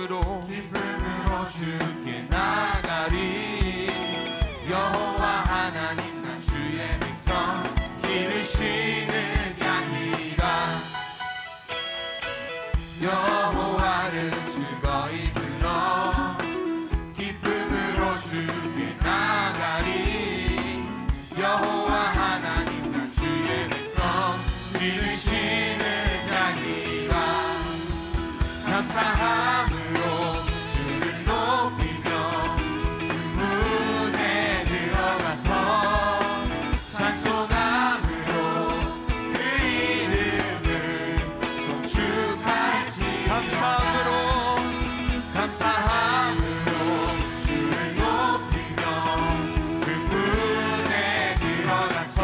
기쁨으로 주께 나가리. 여호와 하나님 난 주의 백성 기르시는 양이라. 여호와를 즐거이 불러 기쁨으로 주께 나가리. 여호와 하나님 난 주의 백성 기르시는 양이라. 감사함으로 주를 높이며 문에 들어가서 찬송함으로 그 이름을 송축할지. 감사함으로 주를 높이며 그 문에 들어가서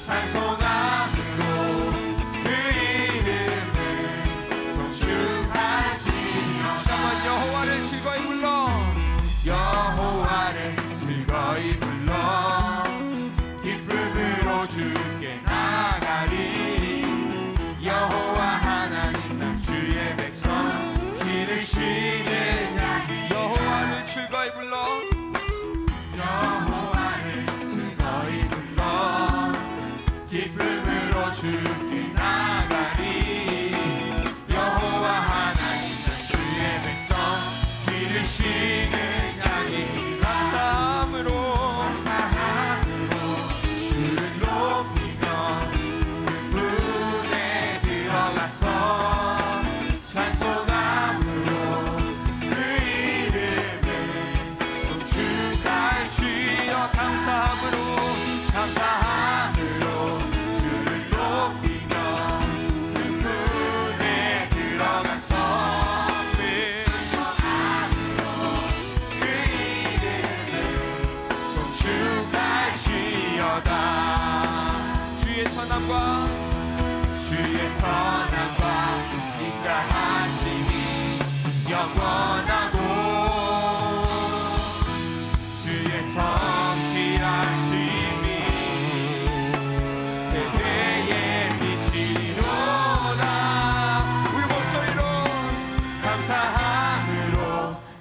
찬송함으로 그 이름을 송축할지니라. 잠깐 여호와를 즐거이 불러. 여호와를 즐거이 불러 기쁨으로 주께 나가리. 여호와 하나님 난 주의 백성 기르시는 양이. 여호와를 즐거이 불러. 여호와를 즐거이 불러 기쁨으로 주께 나가리. 여호와 하나님 난 주의 백성 기르시는 양이. 감사함으로 주를 높이며 그 문에 들어가서 찬송함으로 그 이름을 송축할지어. 감사함으로 주를 높이며 그 문에 들어가서 그 이름을 송축할지어다. 주의 선함과 인자하심이 영원하고 주의 성실하심이 대대에 미치리로다. 우리 목소리로 감사함으로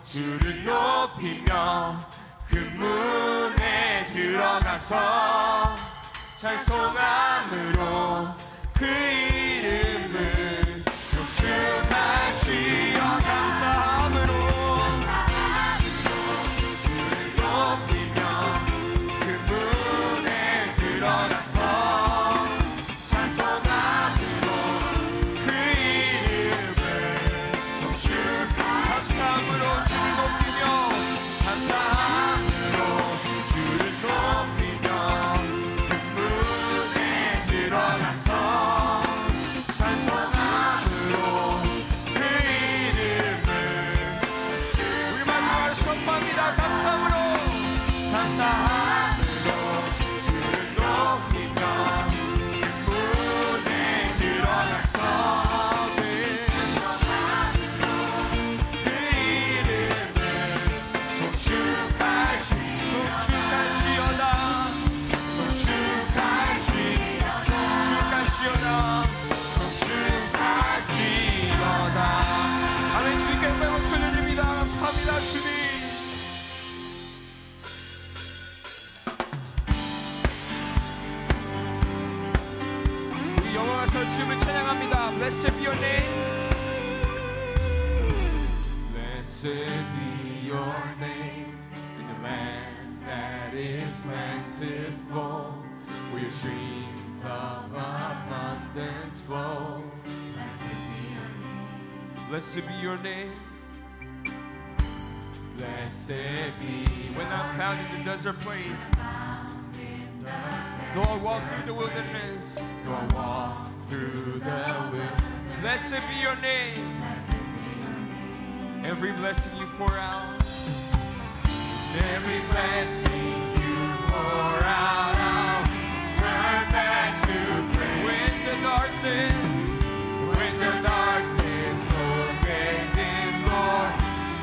주를 높이며 그 문에 들어가서 찬송함으로 그 이름을 송축할지어. 감사함으로 주를 높이며 그 문에 들어가서 찬송함으로 그 이름을 송축할지어. 감사함으로 주를 높이며 그 문에 들어가서 찬송함으로 그 이름을 우리 마지막으로 선포합니다. 감사함으로 주를 높이며 그 문에 들어가서 찬송함으로 그 이름을 송축할지어다. 아멘. 주님께 영광의 목소리 드립니다. 감사합니다 주님. 우리 영원하서 주님을 찬양합니다. Blessed be your name. Blessed be your name in the land that is plentiful, where your streams of abundance flow. Blessed be your name. Blessed be When I'm found in the desert place, though I walk through the wilderness, though I walk through the wilderness. blessed be your name. Every blessing you pour out, Every blessing you pour out, I'll turn back to praise. when the darkness closes in, Lord,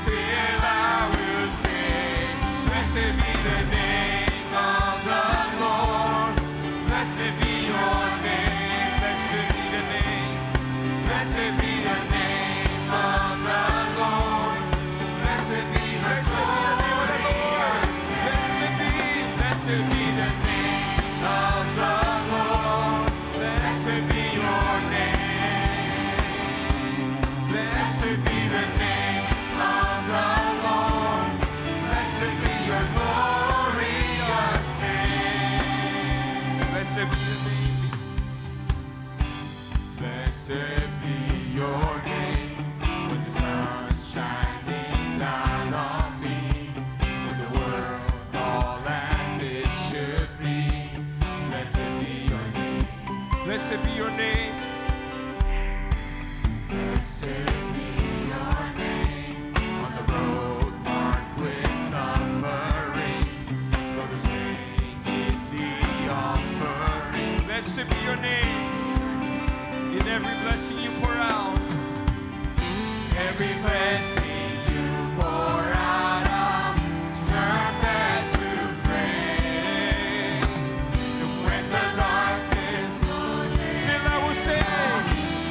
Still I will sing. Blessed be the name of the Lord. Blessed be your name. blessed be the name. Blessed be the name of the Blessed be your name in every blessing you pour out. Every blessing you pour out, I'll turn back to praise. And when the darkness moves in, Still I will sing.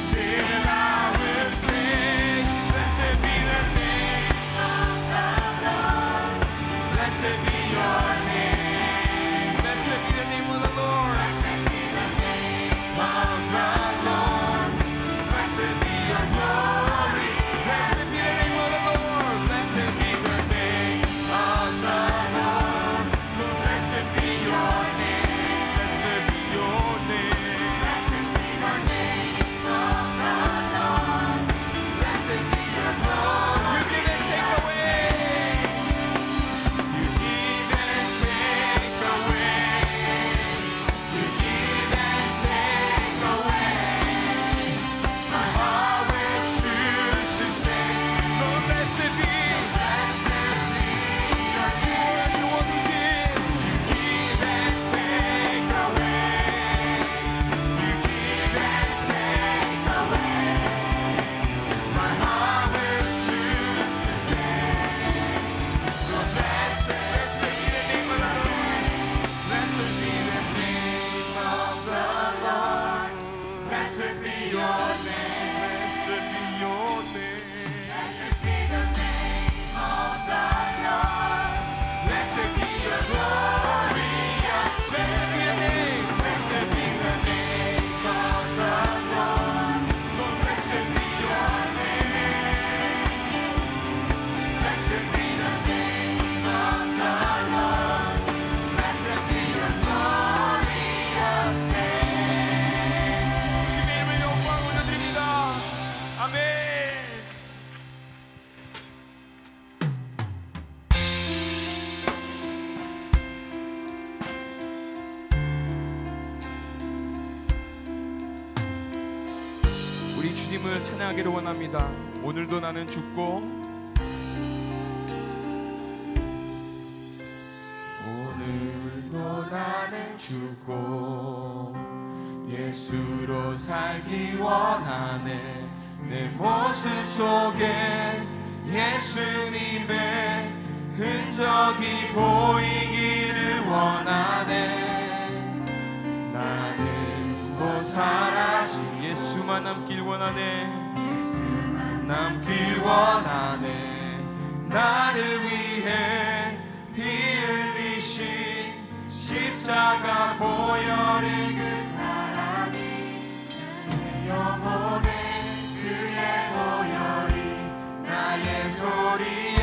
still I will sing. Blessed be the name of the Lord. Blessed be your name. Blessed be the name of the Lord. Blessed be the name of the Lord. Blessed be your glory. Blessed be the name of the Lord. Blessed be the name of the Lord. Blessed be your name. Blessed be your name. Blessed be the name of the Lord. Blessed be your glory. You give and take away. You give and take away. You give and take away. My heart will choose to sing. Lord, blessed be. Blessed be your name. You want to give. Give and take away. You give and take away. My heart will choose to sing. Lord, blessed be the name of the Lord. Blessed be the name of the Lord. Blessed be your name. Blessed be your name. Blessed be the name of the Lord. Blessed be your glorious Blessed be your name. Blessed be the name of the Lord. Lord, blessed be your name. Blessed be the name of the Lord. Blessed be your glorious name. 주님의 이름을 영광 올려드립니다. 아멘. 우리 주님을 찬양하기를 원합니다. 오늘도 나는 죽고 오늘도 나는 죽고 예수로 살기 원하네. 내 모습 속에 예수님의 흔적이 보이기를 원하네. 나는 곧 사라진 예수만 남길 원하네. 남길 원하네. 나를 위해 피 흘리신 십자가 보혈의 그 사랑이 내 영혼에 그의 보혈이 나의 소리에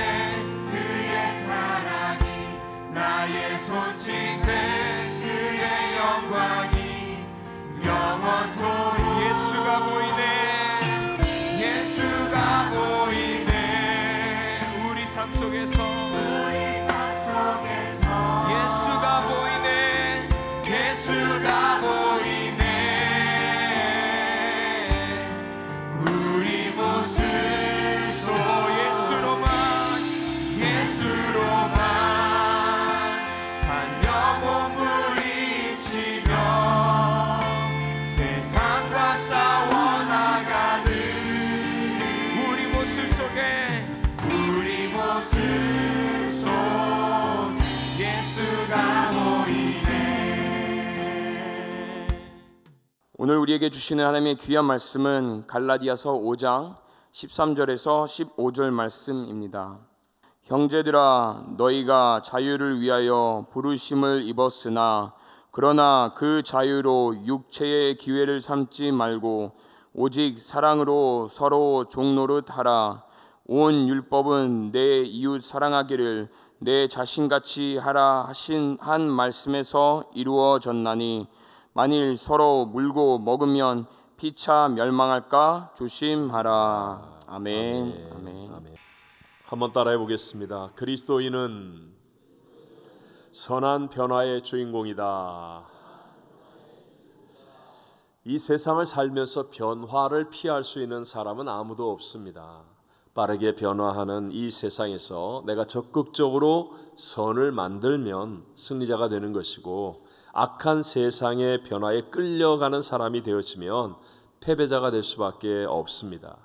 그의 사랑이 나의 손짓에 그의 영광이 영원토록 예수가 보이네. 예수가 보이네. 우리 삶 속에서 우리 삶 속에서 예수가 보이네. 예수가 보이네. 우리 모습 속 예수로만 예수로만 살려 몸부림치며 세상과 싸워 나가는 우리 모습 속에 우리 모습 속 예수가 보이네. 오늘 우리에게 주시는 하나님의 귀한 말씀은 갈라디아서 5장 13절에서 15절 말씀입니다. 형제들아, 너희가 자유를 위하여 부르심을 입었으나 그러나 그 자유로 육체의 기회를 삼지 말고 오직 사랑으로 서로 종노릇 하라. 온 율법은 내 이웃 사랑하기를 내 자신같이 하라 하신 한 말씀에서 이루어졌나니 만일 서로 물고 먹으면 피차 멸망할까 조심하라. 아멘. 아멘. 한번 따라해 보겠습니다. 그리스도인은 선한 변화의 주인공이다. 이 세상을 살면서 변화를 피할 수 있는 사람은 아무도 없습니다. 빠르게 변화하는 이 세상에서 내가 적극적으로 선을 만들면 승리자가 되는 것이고, 악한 세상의 변화에 끌려가는 사람이 되어지면 패배자가 될 수밖에 없습니다.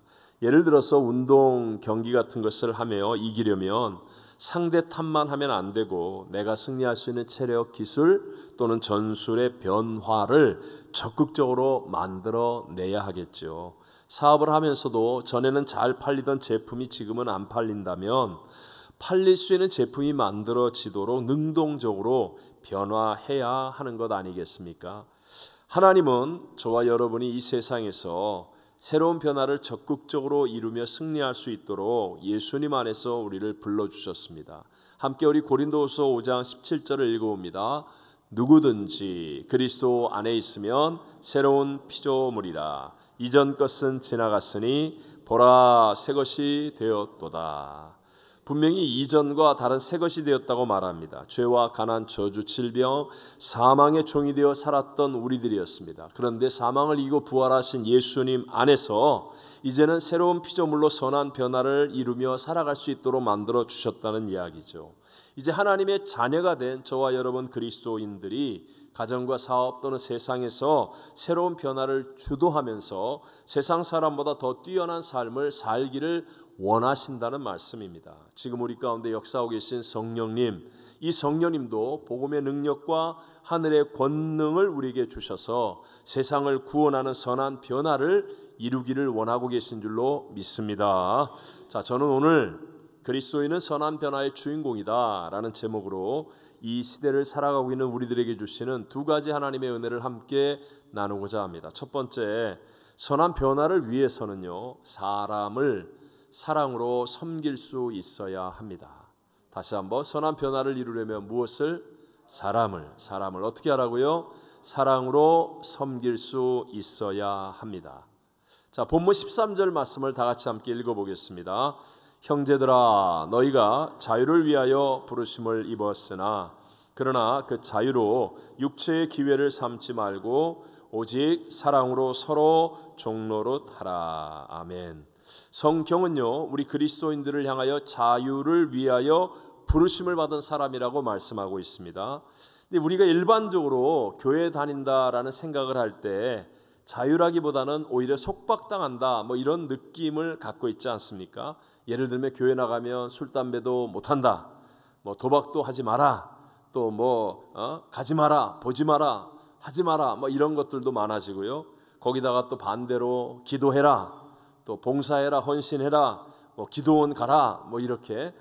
예를 들어서 운동 경기 같은 것을 하며 이기려면 상대 탓만 하면 안 되고 내가 승리할 수 있는 체력, 기술 또는 전술의 변화를 적극적으로 만들어내야 하겠죠. 사업을 하면서도 전에는 잘 팔리던 제품이 지금은 안 팔린다면 팔릴 수 있는 제품이 만들어지도록 능동적으로 변화해야 하는 것 아니겠습니까? 하나님은 저와 여러분이 이 세상에서 새로운 변화를 적극적으로 이루며 승리할 수 있도록 예수님 안에서 우리를 불러주셨습니다. 함께 우리 고린도후서 5장 17절을 읽어봅니다. 누구든지 그리스도 안에 있으면 새로운 피조물이라. 이전 것은 지나갔으니 보라 새 것이 되었도다. 분명히 이전과 다른 새 것이 되었다고 말합니다. 죄와 가난, 저주, 질병, 사망의 종이 되어 살았던 우리들이었습니다. 그런데 사망을 이기고 부활하신 예수님 안에서 이제는 새로운 피조물로 선한 변화를 이루며 살아갈 수 있도록 만들어 주셨다는 이야기죠. 이제 하나님의 자녀가 된 저와 여러분 그리스도인들이 가정과 사업 또는 세상에서 새로운 변화를 주도하면서 세상 사람보다 더 뛰어난 삶을 살기를 원하신다는 말씀입니다. 지금 우리 가운데 역사하고 계신 성령님, 이 성령님도 복음의 능력과 하늘의 권능을 우리에게 주셔서 세상을 구원하는 선한 변화를 이루기를 원하고 계신 줄로 믿습니다. 자, 저는 오늘 그리스도인은 선한 변화의 주인공이다 라는 제목으로 이 시대를 살아가고 있는 우리들에게 주시는 두 가지 하나님의 은혜를 함께 나누고자 합니다. 첫 번째, 선한 변화를 위해서는요, 사람을 사랑으로 섬길 수 있어야 합니다. 다시 한번, 선한 변화를 이루려면 무엇을? 사람을 어떻게 하라고요? 사랑으로 섬길 수 있어야 합니다. 자, 본문 13절 말씀을 다 같이 함께 읽어보겠습니다. 형제들아, 너희가 자유를 위하여 부르심을 입었으나 그러나 그 자유로 육체의 기회를 삼지 말고 오직 사랑으로 서로 종노릇 하라. 아멘. 성경은요, 우리 그리스도인들을 향하여 자유를 위하여 부르심을 받은 사람이라고 말씀하고 있습니다. 근데 우리가 일반적으로 교회 다닌다라는 생각을 할 때 자유라기보다는 오히려 속박당한다 뭐 이런 느낌을 갖고 있지 않습니까? 예를 들면 교회 나가면 술 담배도 못 한다, 뭐 도박도 하지 마라, 또 가지 마라, 보지 마라, 하지 마라, 뭐 이런 것들도 많아지고요. 거기다가 또 반대로 기도해라, 또 봉사해라, 헌신해라, 뭐 기도원 가라, 뭐 이렇게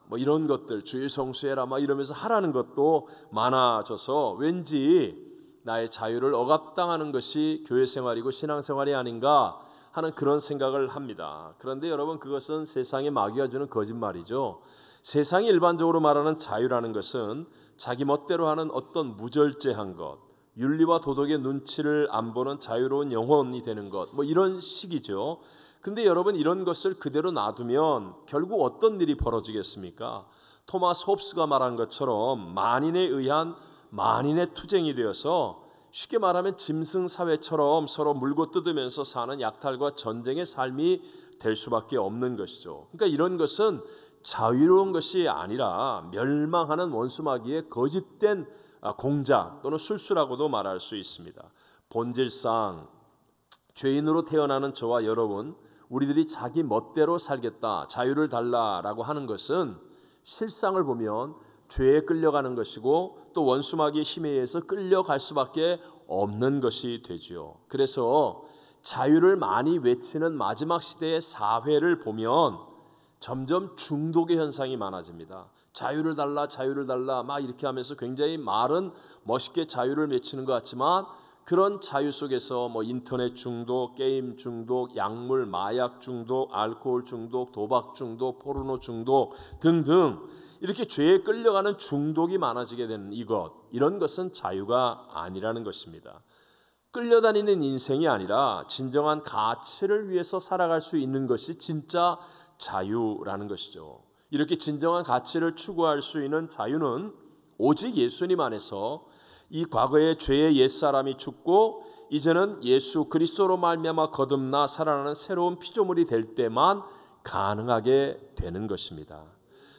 뭐 이런 것들, 주일 성수해라, 막 이러면서 하라는 것도 많아져서 왠지 나의 자유를 억압당하는 것이 교회 생활이고 신앙생활이 아닌가 하는 그런 생각을 합니다. 그런데 여러분, 그것은 세상의 마귀가 주는 거짓말이죠. 세상이 일반적으로 말하는 자유라는 것은 자기 멋대로 하는 어떤 무절제한 것, 윤리와 도덕의 눈치를 안 보는 자유로운 영혼이 되는 것, 뭐 이런 식이죠. 근데 여러분, 이런 것을 그대로 놔두면 결국 어떤 일이 벌어지겠습니까? 토마스 홉스가 말한 것처럼 만인에 의한 만인의 투쟁이 되어서 쉽게 말하면 짐승 사회처럼 서로 물고 뜯으면서 사는 약탈과 전쟁의 삶이 될 수밖에 없는 것이죠. 그러니까 이런 것은 자유로운 것이 아니라 멸망하는 원수마귀의 거짓된 공작 또는 술수라고도 말할 수 있습니다. 본질상 죄인으로 태어나는 저와 여러분, 우리들이 자기 멋대로 살겠다, 자유를 달라라고 하는 것은 실상을 보면 죄에 끌려가는 것이고 또 원수마귀의 힘에 의해서 끌려갈 수밖에 없는 것이 되지요. 그래서 자유를 많이 외치는 마지막 시대의 사회를 보면 점점 중독의 현상이 많아집니다. 자유를 달라, 자유를 달라 막 이렇게 하면서 굉장히 말은 멋있게 자유를 외치는 것 같지만 그런 자유 속에서 뭐 인터넷 중독, 게임 중독, 약물, 마약 중독, 알코올 중독, 도박 중독, 포르노 중독 등등 이렇게 죄에 끌려가는 중독이 많아지게 되는 이런 것은 자유가 아니라는 것입니다. 끌려다니는 인생이 아니라 진정한 가치를 위해서 살아갈 수 있는 것이 진짜 자유라는 것이죠. 이렇게 진정한 가치를 추구할 수 있는 자유는 오직 예수님 안에서 이 과거의 죄의 옛사람이 죽고 이제는 예수 그리스도로 말미암아 거듭나 살아나는 새로운 피조물이 될 때만 가능하게 되는 것입니다.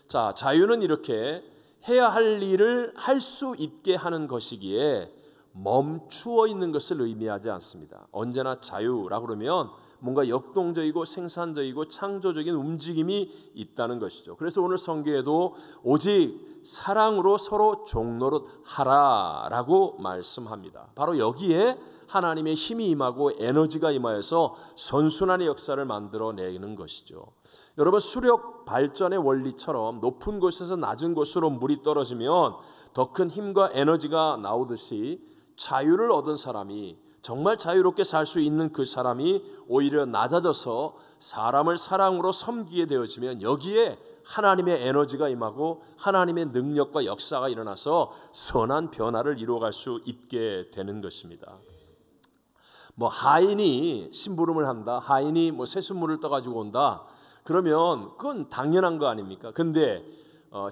자, 자유는 이렇게 해야 할 일을 할 수 있게 하는 것이기에 멈추어 있는 것을 의미하지 않습니다. 언제나 자유라고 그러면 뭔가 역동적이고 생산적이고 창조적인 움직임이 있다는 것이죠. 그래서 오늘 성경에도 오직 사랑으로 서로 종노릇하라라고 말씀합니다. 바로 여기에 하나님의 힘이 임하고 에너지가 임하여서 선순환의 역사를 만들어내는 것이죠. 여러분, 수력 발전의 원리처럼 높은 곳에서 낮은 곳으로 물이 떨어지면 더 큰 힘과 에너지가 나오듯이 자유를 얻은 사람이, 정말 자유롭게 살 수 있는 그 사람이 오히려 낮아져서 사람을 사랑으로 섬기게 되어지면 여기에 하나님의 에너지가 임하고 하나님의 능력과 역사가 일어나서 선한 변화를 이루어갈 수 있게 되는 것입니다. 뭐 하인이 심부름을 한다, 하인이 뭐 새순물을 떠가지고 온다, 그러면 그건 당연한 거 아닙니까? 근데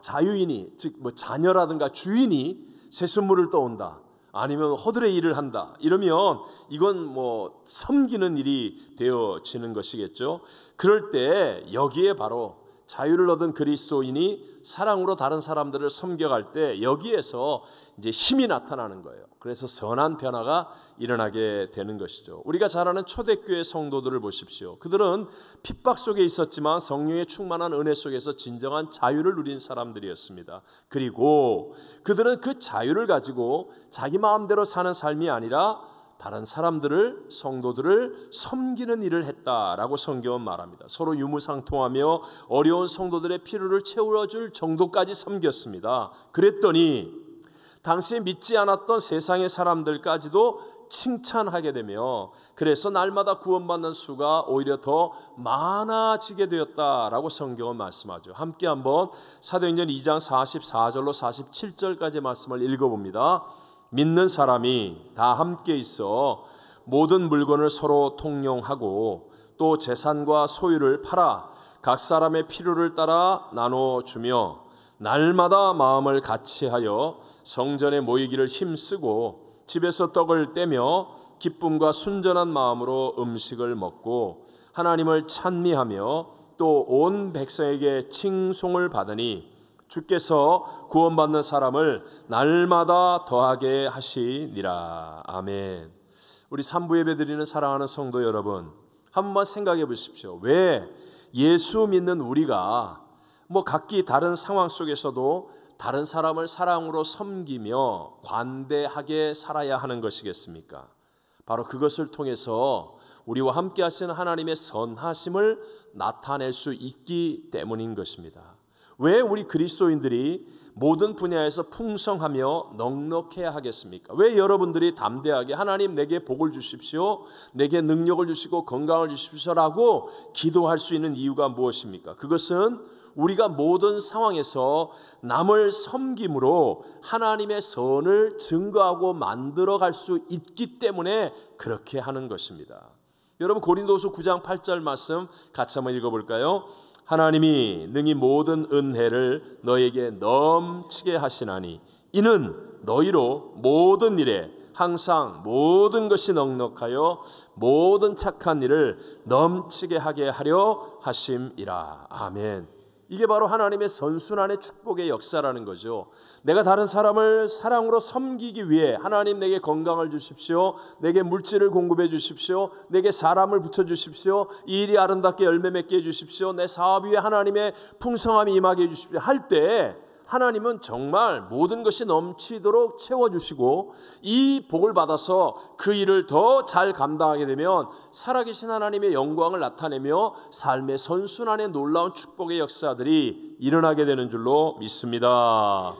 자유인이, 즉 뭐 자녀라든가 주인이 새순물을 떠온다, 아니면 허들의 일을 한다, 이러면 이건 뭐 섬기는 일이 되어지는 것이겠죠. 그럴 때 여기에 바로 자유를 얻은 그리스도인이 사랑으로 다른 사람들을 섬겨갈 때 여기에서 이제 힘이 나타나는 거예요. 그래서 선한 변화가 일어나게 되는 것이죠. 우리가 잘 아는 초대교회 성도들을 보십시오. 그들은 핍박 속에 있었지만 성령의 충만한 은혜 속에서 진정한 자유를 누린 사람들이었습니다. 그리고 그들은 그 자유를 가지고 자기 마음대로 사는 삶이 아니라 다른 사람들을, 성도들을 섬기는 일을 했다라고 성경은 말합니다. 서로 유무상통하며 어려운 성도들의 필요를 채워줄 정도까지 섬겼습니다. 그랬더니 당시에 믿지 않았던 세상의 사람들까지도 칭찬하게 되며, 그래서 날마다 구원받는 수가 오히려 더 많아지게 되었다라고 성경은 말씀하죠. 함께 한번 사도행전 2장 44절로 47절까지 말씀을 읽어봅니다. 믿는 사람이 다 함께 있어 모든 물건을 서로 통용하고 또 재산과 소유를 팔아 각 사람의 필요를 따라 나눠주며 날마다 마음을 같이하여 성전에 모이기를 힘쓰고 집에서 떡을 떼며 기쁨과 순전한 마음으로 음식을 먹고 하나님을 찬미하며 또 온 백성에게 칭송을 받으니 주께서 구원받는 사람을 날마다 더하게 하시니라. 아멘. 우리 3부 예배 드리는 사랑하는 성도 여러분, 한번 생각해 보십시오. 왜 예수 믿는 우리가 뭐 각기 다른 상황 속에서도 다른 사람을 사랑으로 섬기며 관대하게 살아야 하는 것이겠습니까? 바로 그것을 통해서 우리와 함께 하시는 하나님의 선하심을 나타낼 수 있기 때문인 것입니다. 왜 우리 그리스도인들이 모든 분야에서 풍성하며 넉넉해야 하겠습니까? 왜 여러분들이 담대하게 하나님 내게 복을 주십시오, 내게 능력을 주시고 건강을 주십시오라고 기도할 수 있는 이유가 무엇입니까? 그것은 우리가 모든 상황에서 남을 섬김으로 하나님의 선을 증거하고 만들어갈 수 있기 때문에 그렇게 하는 것입니다. 여러분, 고린도후서 9장 8절 말씀 같이 한번 읽어볼까요? 하나님이 능히 모든 은혜를 너에게 넘치게 하시나니 이는 너희로 모든 일에 항상 모든 것이 넉넉하여 모든 착한 일을 넘치게 하게 하려 하심이라. 아멘. 이게 바로 하나님의 선순환의 축복의 역사라는 거죠. 내가 다른 사람을 사랑으로 섬기기 위해 하나님 내게 건강을 주십시오, 내게 물질을 공급해 주십시오, 내게 사람을 붙여주십시오, 이 일이 아름답게 열매 맺게 해주십시오, 내 사업 위에 하나님의 풍성함이 임하게 해주십시오 할 때 하나님은 정말 모든 것이 넘치도록 채워주시고 이 복을 받아서 그 일을 더 잘 감당하게 되면 살아계신 하나님의 영광을 나타내며 삶의 선순환의 놀라운 축복의 역사들이 일어나게 되는 줄로 믿습니다.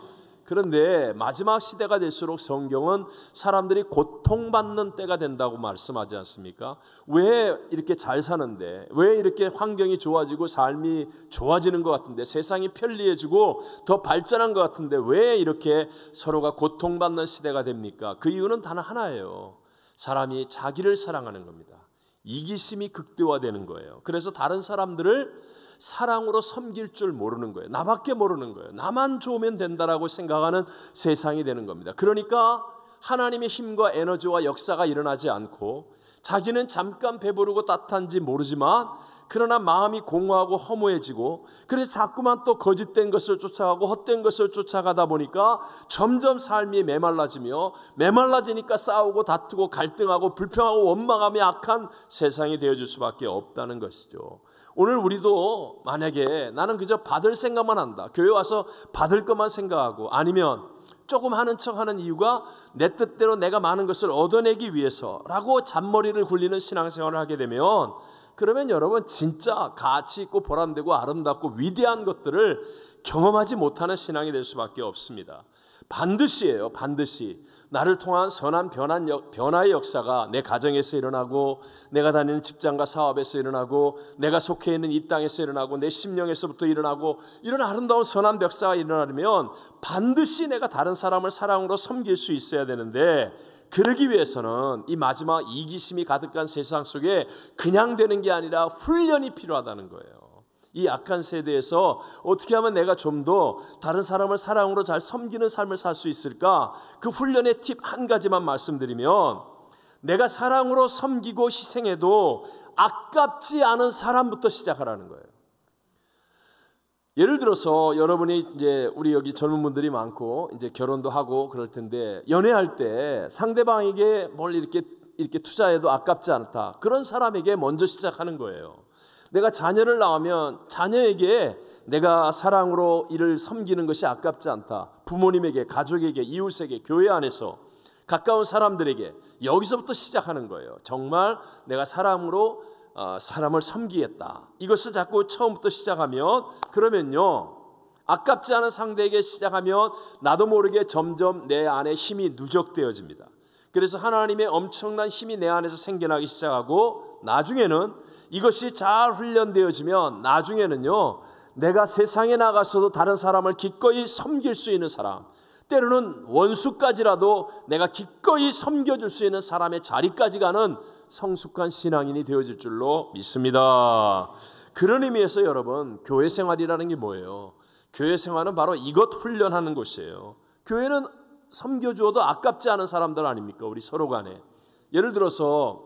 그런데 마지막 시대가 될수록 성경은 사람들이 고통받는 때가 된다고 말씀하지 않습니까? 왜 이렇게 잘 사는데, 왜 이렇게 환경이 좋아지고 삶이 좋아지는 것 같은데, 세상이 편리해지고 더 발전한 것 같은데 왜 이렇게 서로가 고통받는 시대가 됩니까? 그 이유는 단 하나예요. 사람이 자기를 사랑하는 겁니다. 이기심이 극대화되는 거예요. 그래서 다른 사람들을 사랑으로 섬길 줄 모르는 거예요. 나밖에 모르는 거예요. 나만 좋으면 된다라고 생각하는 세상이 되는 겁니다. 그러니까 하나님의 힘과 에너지와 역사가 일어나지 않고 자기는 잠깐 배부르고 따뜻한지 모르지만 그러나 마음이 공허하고 허무해지고, 그래서 자꾸만 또 거짓된 것을 쫓아가고 헛된 것을 쫓아가다 보니까 점점 삶이 메말라지니까 싸우고 다투고 갈등하고 불평하고 원망하며 악한 세상이 되어질 수밖에 없다는 것이죠. 오늘 우리도 만약에 나는 그저 받을 생각만 한다, 교회 와서 받을 것만 생각하고, 아니면 조금 하는 척하는 이유가 내 뜻대로 내가 많은 것을 얻어내기 위해서라고 잔머리를 굴리는 신앙생활을 하게 되면, 그러면 여러분 진짜 가치 있고 보람되고 아름답고 위대한 것들을 경험하지 못하는 신앙이 될 수밖에 없습니다. 반드시예요. 반드시 나를 통한 선한 변화의 역사가 내 가정에서 일어나고, 내가 다니는 직장과 사업에서 일어나고, 내가 속해 있는 이 땅에서 일어나고, 내 심령에서부터 일어나고, 이런 아름다운 선한 역사가 일어나려면 반드시 내가 다른 사람을 사랑으로 섬길 수 있어야 되는데, 그러기 위해서는 이 마지막 이기심이 가득한 세상 속에 그냥 되는 게 아니라 훈련이 필요하다는 거예요. 이 악한 세대에서 어떻게 하면 내가 좀 더 다른 사람을 사랑으로 잘 섬기는 삶을 살 수 있을까? 그 훈련의 팁 한 가지만 말씀드리면, 내가 사랑으로 섬기고 희생해도 아깝지 않은 사람부터 시작하라는 거예요. 예를 들어서 여러분이 이제 우리 여기 젊은 분들이 많고 이제 결혼도 하고 그럴 텐데, 연애할 때 상대방에게 뭘 이렇게 투자해도 아깝지 않다, 그런 사람에게 먼저 시작하는 거예요. 내가 자녀를 낳으면 자녀에게 내가 사랑으로 이를 섬기는 것이 아깝지 않다, 부모님에게, 가족에게, 이웃에게, 교회 안에서 가까운 사람들에게, 여기서부터 시작하는 거예요. 정말 내가 사랑으로 사람을 섬기겠다, 이것을 자꾸 처음부터 시작하면, 그러면요 아깝지 않은 상대에게 시작하면 나도 모르게 점점 내 안에 힘이 누적되어집니다. 그래서 하나님의 엄청난 힘이 내 안에서 생겨나기 시작하고, 나중에는 이것이 잘 훈련되어지면 나중에는요 내가 세상에 나가서도 다른 사람을 기꺼이 섬길 수 있는 사람, 때로는 원수까지라도 내가 기꺼이 섬겨줄 수 있는 사람의 자리까지 가는 성숙한 신앙인이 되어질 줄로 믿습니다. 그런 의미에서 여러분, 교회 생활이라는 게 뭐예요? 교회 생활은 바로 이것 훈련하는 곳이에요. 교회는 섬겨주어도 아깝지 않은 사람들 아닙니까? 우리 서로 간에. 예를 들어서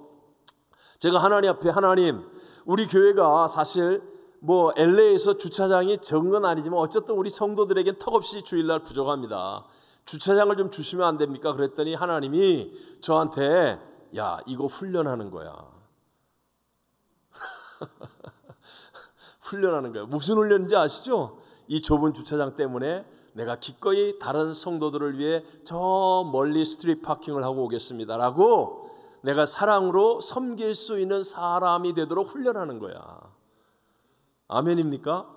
제가 하나님 앞에, 하나님, 우리 교회가 사실 뭐 LA에서 주차장이 적은 건 아니지만 어쨌든 우리 성도들에겐 턱없이 주일날 부족합니다. 주차장을 좀 주시면 안 됩니까? 그랬더니 하나님이 저한테, 야, 이거 훈련하는 거야. 훈련하는 거예요. 무슨 훈련인지 아시죠? 이 좁은 주차장 때문에 내가 기꺼이 다른 성도들을 위해 저 멀리 스트리트 파킹을 하고 오겠습니다 라고 내가 사랑으로 섬길 수 있는 사람이 되도록 훈련하는 거야. 아멘입니까?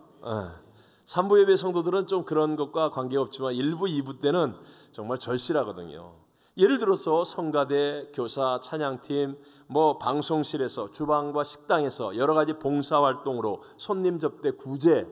3부 예배 성도들은 좀 그런 것과 관계가 없지만 1부, 2부 때는 정말 절실하거든요. 예를 들어서 성가대, 교사, 찬양팀, 뭐 방송실에서, 주방과 식당에서 여러 가지 봉사활동으로 손님 접대, 구제,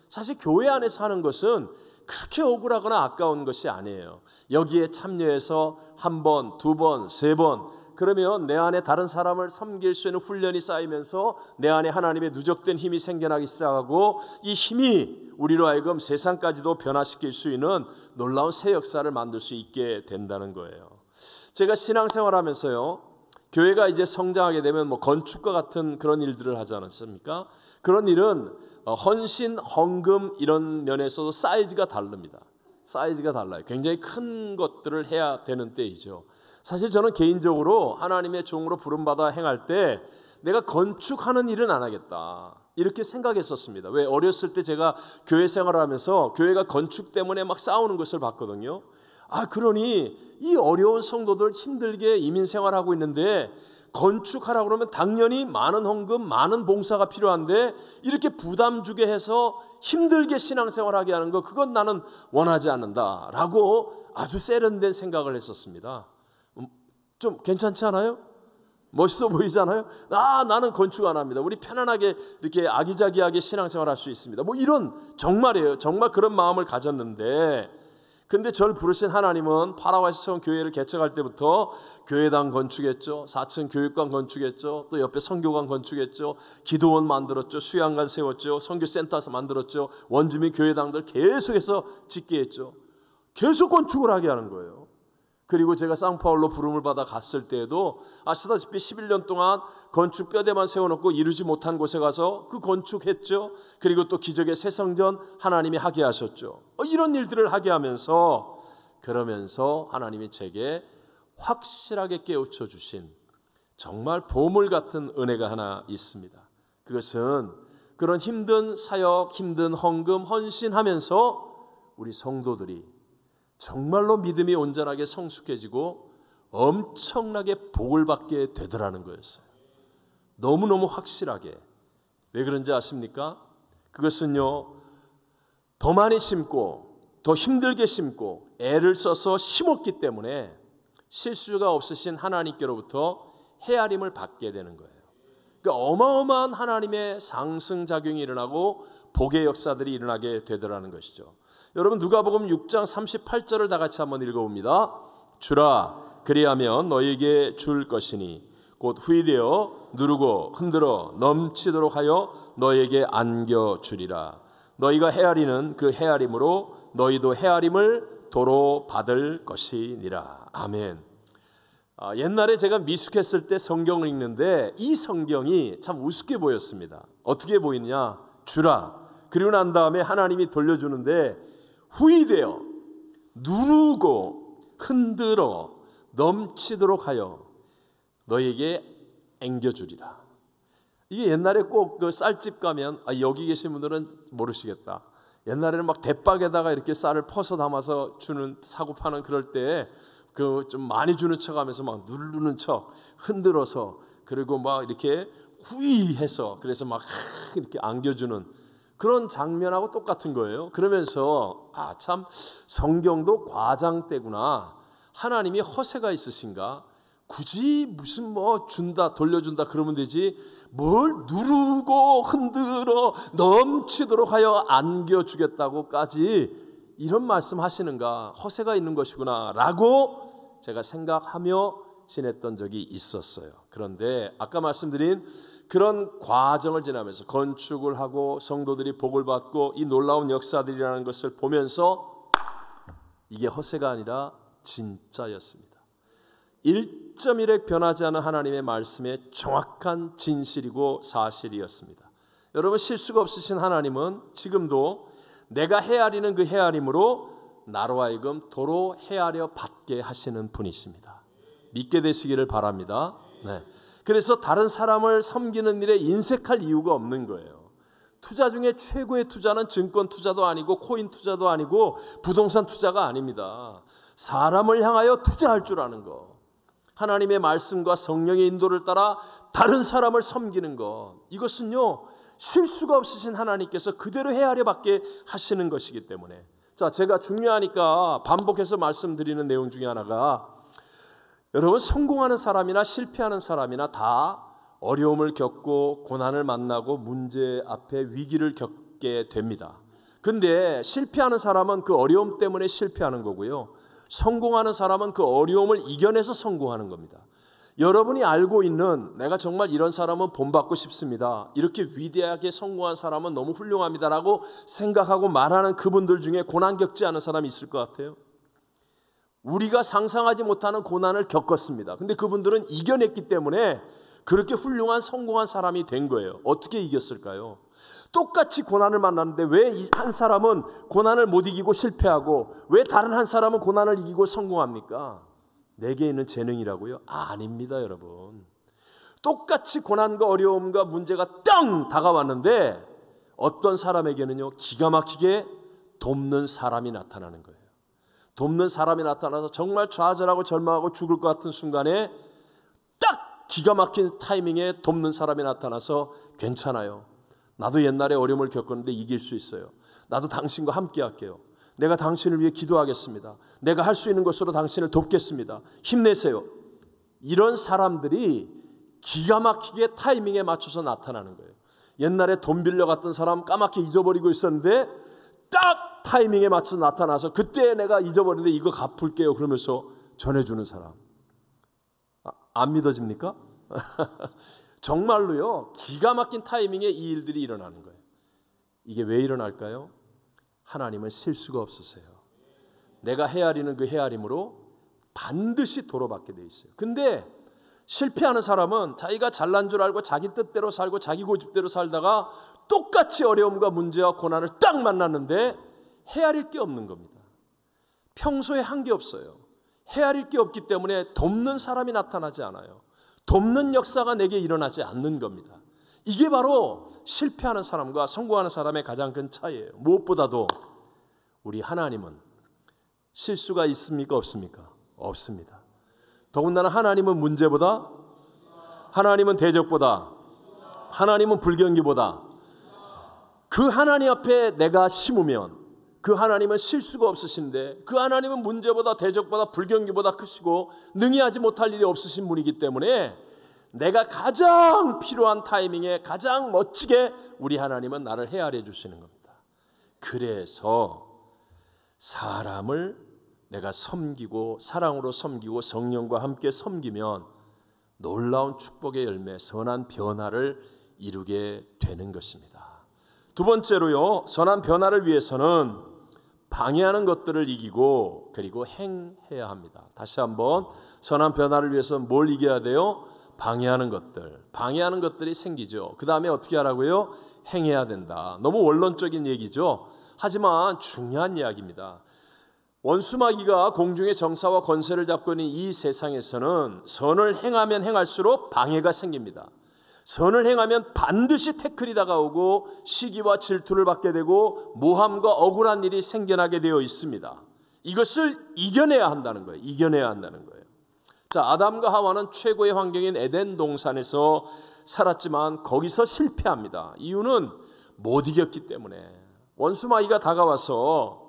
사실 교회 안에서 하는 것은 그렇게 억울하거나 아까운 것이 아니에요. 여기에 참여해서 한 번, 두 번, 세 번, 그러면 내 안에 다른 사람을 섬길 수 있는 훈련이 쌓이면서 내 안에 하나님의 누적된 힘이 생겨나기 시작하고, 이 힘이 우리로 하여금 세상까지도 변화시킬 수 있는 놀라운 새 역사를 만들 수 있게 된다는 거예요. 제가 신앙생활하면서요, 교회가 이제 성장하게 되면 뭐 건축과 같은 그런 일들을 하지 않았습니까? 그런 일은 헌신, 헌금 이런 면에서도 사이즈가 다릅니다. 사이즈가 달라요. 굉장히 큰 것들을 해야 되는 때이죠. 사실 저는 개인적으로 하나님의 종으로 부름받아 행할 때 내가 건축하는 일은 안 하겠다, 이렇게 생각했었습니다. 왜? 어렸을 때 제가 교회 생활을 하면서 교회가 건축 때문에 막 싸우는 것을 봤거든요. 그러니 이 어려운 성도들 힘들게 이민 생활하고 있는데 건축하라고 그러면 당연히 많은 헌금, 많은 봉사가 필요한데 이렇게 부담 주게 해서 힘들게 신앙생활하게 하는 거, 그건 나는 원하지 않는다라고 아주 세련된 생각을 했었습니다. 좀 괜찮지 않아요? 멋있어 보이잖아요? 나는 건축 안 합니다. 우리 편안하게 이렇게 아기자기하게 신앙생활 할 수 있습니다. 뭐 이런, 정말이에요. 정말 그런 마음을 가졌는데, 근데 저를 부르신 하나님은 파라과이에서 세운 교회를 개척할 때부터 교회당 건축했죠. 4층 교육관 건축했죠. 또 옆에 선교관 건축했죠. 기도원 만들었죠. 수양관 세웠죠. 선교센터 만들었죠. 원주민 교회당들 계속해서 짓게 했죠. 계속 건축을 하게 하는 거예요. 그리고 제가 상파울로 부름을 받아 갔을 때에도 아시다시피 11년 동안 건축 뼈대만 세워놓고 이루지 못한 곳에 가서 그 건축했죠. 그리고 또 기적의 새 성전 하나님이 하게 하셨죠. 이런 일들을 하게 하면서 그러면서 하나님이 제게 확실하게 깨우쳐 주신 정말 보물 같은 은혜가 하나 있습니다. 그것은 그런 힘든 사역, 힘든 헌금, 헌신하면서 우리 성도들이 정말로 믿음이 온전하게 성숙해지고 엄청나게 복을 받게 되더라는 거였어요. 너무너무 확실하게. 왜 그런지 아십니까? 그것은요, 더 많이 심고 더 힘들게 심고 애를 써서 심었기 때문에 실수가 없으신 하나님께로부터 헤아림을 받게 되는 거예요. 그러니까 어마어마한 하나님의 상승작용이 일어나고 복의 역사들이 일어나게 되더라는 것이죠. 여러분 누가복음 6장 38절을 다 같이 한번 읽어봅니다. 주라 그리하면 너희에게 줄 것이니 곧 후이되어 누르고 흔들어 넘치도록 하여 너희에게 안겨주리라. 너희가 헤아리는 그 헤아림으로 너희도 헤아림을 도로 받을 것이니라. 아멘. 옛날에 제가 미숙했을 때 성경을 읽는데 이 성경이 참 우습게 보였습니다. 어떻게 보이냐? 주라. 그리고 난 다음에 하나님이 돌려주는데 후이되어 누르고 흔들어 넘치도록 하여 너에게 앵겨주리라. 이게 옛날에 꼭 그 쌀집 가면 여기 계신 분들은 모르시겠다. 옛날에는 막 대박에다가 이렇게 쌀을 퍼서 담아서 주는 사고 파는 그럴 때 그 좀 많이 주는 척하면서 막 누르는 척 흔들어서 그리고 막 이렇게 후이해서 그래서 막 이렇게 안겨주는 그런 장면하고 똑같은 거예요. 그러면서 참 성경도 과장되구나. 하나님이 허세가 있으신가? 굳이 무슨 뭐 준다 돌려준다 그러면 되지 뭘 누르고 흔들어 넘치도록 하여 안겨주겠다고까지 이런 말씀 하시는가? 허세가 있는 것이구나 라고 제가 생각하며 지냈던 적이 있었어요. 그런데 아까 말씀드린 그런 과정을 지나면서 건축을 하고 성도들이 복을 받고 이 놀라운 역사들이라는 것을 보면서 이게 허세가 아니라 진짜였습니다. 1.1획 변하지 않은 하나님의 말씀의 정확한 진실이고 사실이었습니다. 여러분 실수가 없으신 하나님은 지금도 내가 헤아리는 그 헤아림으로 나로 하여금 도로 헤아려 받게 하시는 분이십니다. 믿게 되시기를 바랍니다. 네. 그래서 다른 사람을 섬기는 일에 인색할 이유가 없는 거예요. 투자 중에 최고의 투자는 증권 투자도 아니고 코인 투자도 아니고 부동산 투자가 아닙니다. 사람을 향하여 투자할 줄 아는 거. 하나님의 말씀과 성령의 인도를 따라 다른 사람을 섬기는 것. 이것은요 실수가 없으신 하나님께서 그대로 헤아려 받게 하시는 것이기 때문에 자 제가 중요하니까 반복해서 말씀드리는 내용 중에 하나가 여러분 성공하는 사람이나 실패하는 사람이나 다 어려움을 겪고 고난을 만나고 문제 앞에 위기를 겪게 됩니다. 근데 실패하는 사람은 그 어려움 때문에 실패하는 거고요. 성공하는 사람은 그 어려움을 이겨내서 성공하는 겁니다. 여러분이 알고 있는 내가 정말 이런 사람은 본받고 싶습니다. 이렇게 위대하게 성공한 사람은 너무 훌륭합니다라고 생각하고 말하는 그분들 중에 고난 겪지 않은 사람이 있을 것 같아요. 우리가 상상하지 못하는 고난을 겪었습니다. 근데 그분들은 이겨냈기 때문에 그렇게 훌륭한 성공한 사람이 된 거예요. 어떻게 이겼을까요? 똑같이 고난을 만났는데 왜 한 사람은 고난을 못 이기고 실패하고 왜 다른 한 사람은 고난을 이기고 성공합니까? 내게 있는 재능이라고요? 아닙니다, 여러분. 똑같이 고난과 어려움과 문제가 땅 다가왔는데 어떤 사람에게는요 기가 막히게 돕는 사람이 나타나는 거예요. 돕는 사람이 나타나서 정말 좌절하고 절망하고 죽을 것 같은 순간에 딱 기가 막힌 타이밍에 돕는 사람이 나타나서 괜찮아요. 나도 옛날에 어려움을 겪었는데 이길 수 있어요. 나도 당신과 함께 할게요. 내가 당신을 위해 기도하겠습니다. 내가 할 수 있는 것으로 당신을 돕겠습니다. 힘내세요. 이런 사람들이 기가 막히게 타이밍에 맞춰서 나타나는 거예요. 옛날에 돈 빌려갔던 사람 까맣게 잊어버리고 있었는데 딱 타이밍에 맞춰서 나타나서 그때 내가 잊어버렸는데 이거 갚을게요 그러면서 전해주는 사람. 안 믿어집니까? 정말로요 기가 막힌 타이밍에 이 일들이 일어나는 거예요. 이게 왜 일어날까요? 하나님은 실수가 없으세요. 내가 헤아리는 그 헤아림으로 반드시 도로받게 돼 있어요. 근데 실패하는 사람은 자기가 잘난 줄 알고 자기 뜻대로 살고 자기 고집대로 살다가 똑같이 어려움과 문제와 고난을 딱 만났는데 헤아릴 게 없는 겁니다. 평소에 한 게 없어요. 헤아릴 게 없기 때문에 돕는 사람이 나타나지 않아요. 돕는 역사가 내게 일어나지 않는 겁니다. 이게 바로 실패하는 사람과 성공하는 사람의 가장 큰 차이예요. 무엇보다도 우리 하나님은 실수가 있습니까? 없습니까? 없습니다. 더군다나 하나님은 문제보다, 하나님은 대적보다, 하나님은 불경기보다, 그 하나님 앞에 내가 심으면 그 하나님은 실수가 없으신데, 그 하나님은 문제보다 대적보다 불경기보다 크시고 능히 하지 못할 일이 없으신 분이기 때문에 내가 가장 필요한 타이밍에 가장 멋지게 우리 하나님은 나를 헤아려 주시는 겁니다. 그래서 사람을 내가 섬기고 사랑으로 섬기고 성령과 함께 섬기면 놀라운 축복의 열매, 선한 변화를 이루게 되는 것입니다. 두 번째로요, 선한 변화를 위해서는 방해하는 것들을 이기고 그리고 행해야 합니다. 다시 한번, 선한 변화를 위해서 뭘 이겨야 돼요? 방해하는 것들. 방해하는 것들이 생기죠. 그 다음에 어떻게 하라고요? 행해야 된다. 너무 원론적인 얘기죠. 하지만 중요한 이야기입니다. 원수마귀가 공중의 정사와 권세를 잡고 있는 이 세상에서는 선을 행하면 행할수록 방해가 생깁니다. 선을 행하면 반드시 태클이 다가오고 시기와 질투를 받게 되고 모함과 억울한 일이 생겨나게 되어 있습니다. 이것을 이겨내야 한다는 거예요. 이겨내야 한다는 거예요. 자, 아담과 하와는 최고의 환경인 에덴 동산에서 살았지만 거기서 실패합니다. 이유는 못 이겼기 때문에. 원수마귀가 다가와서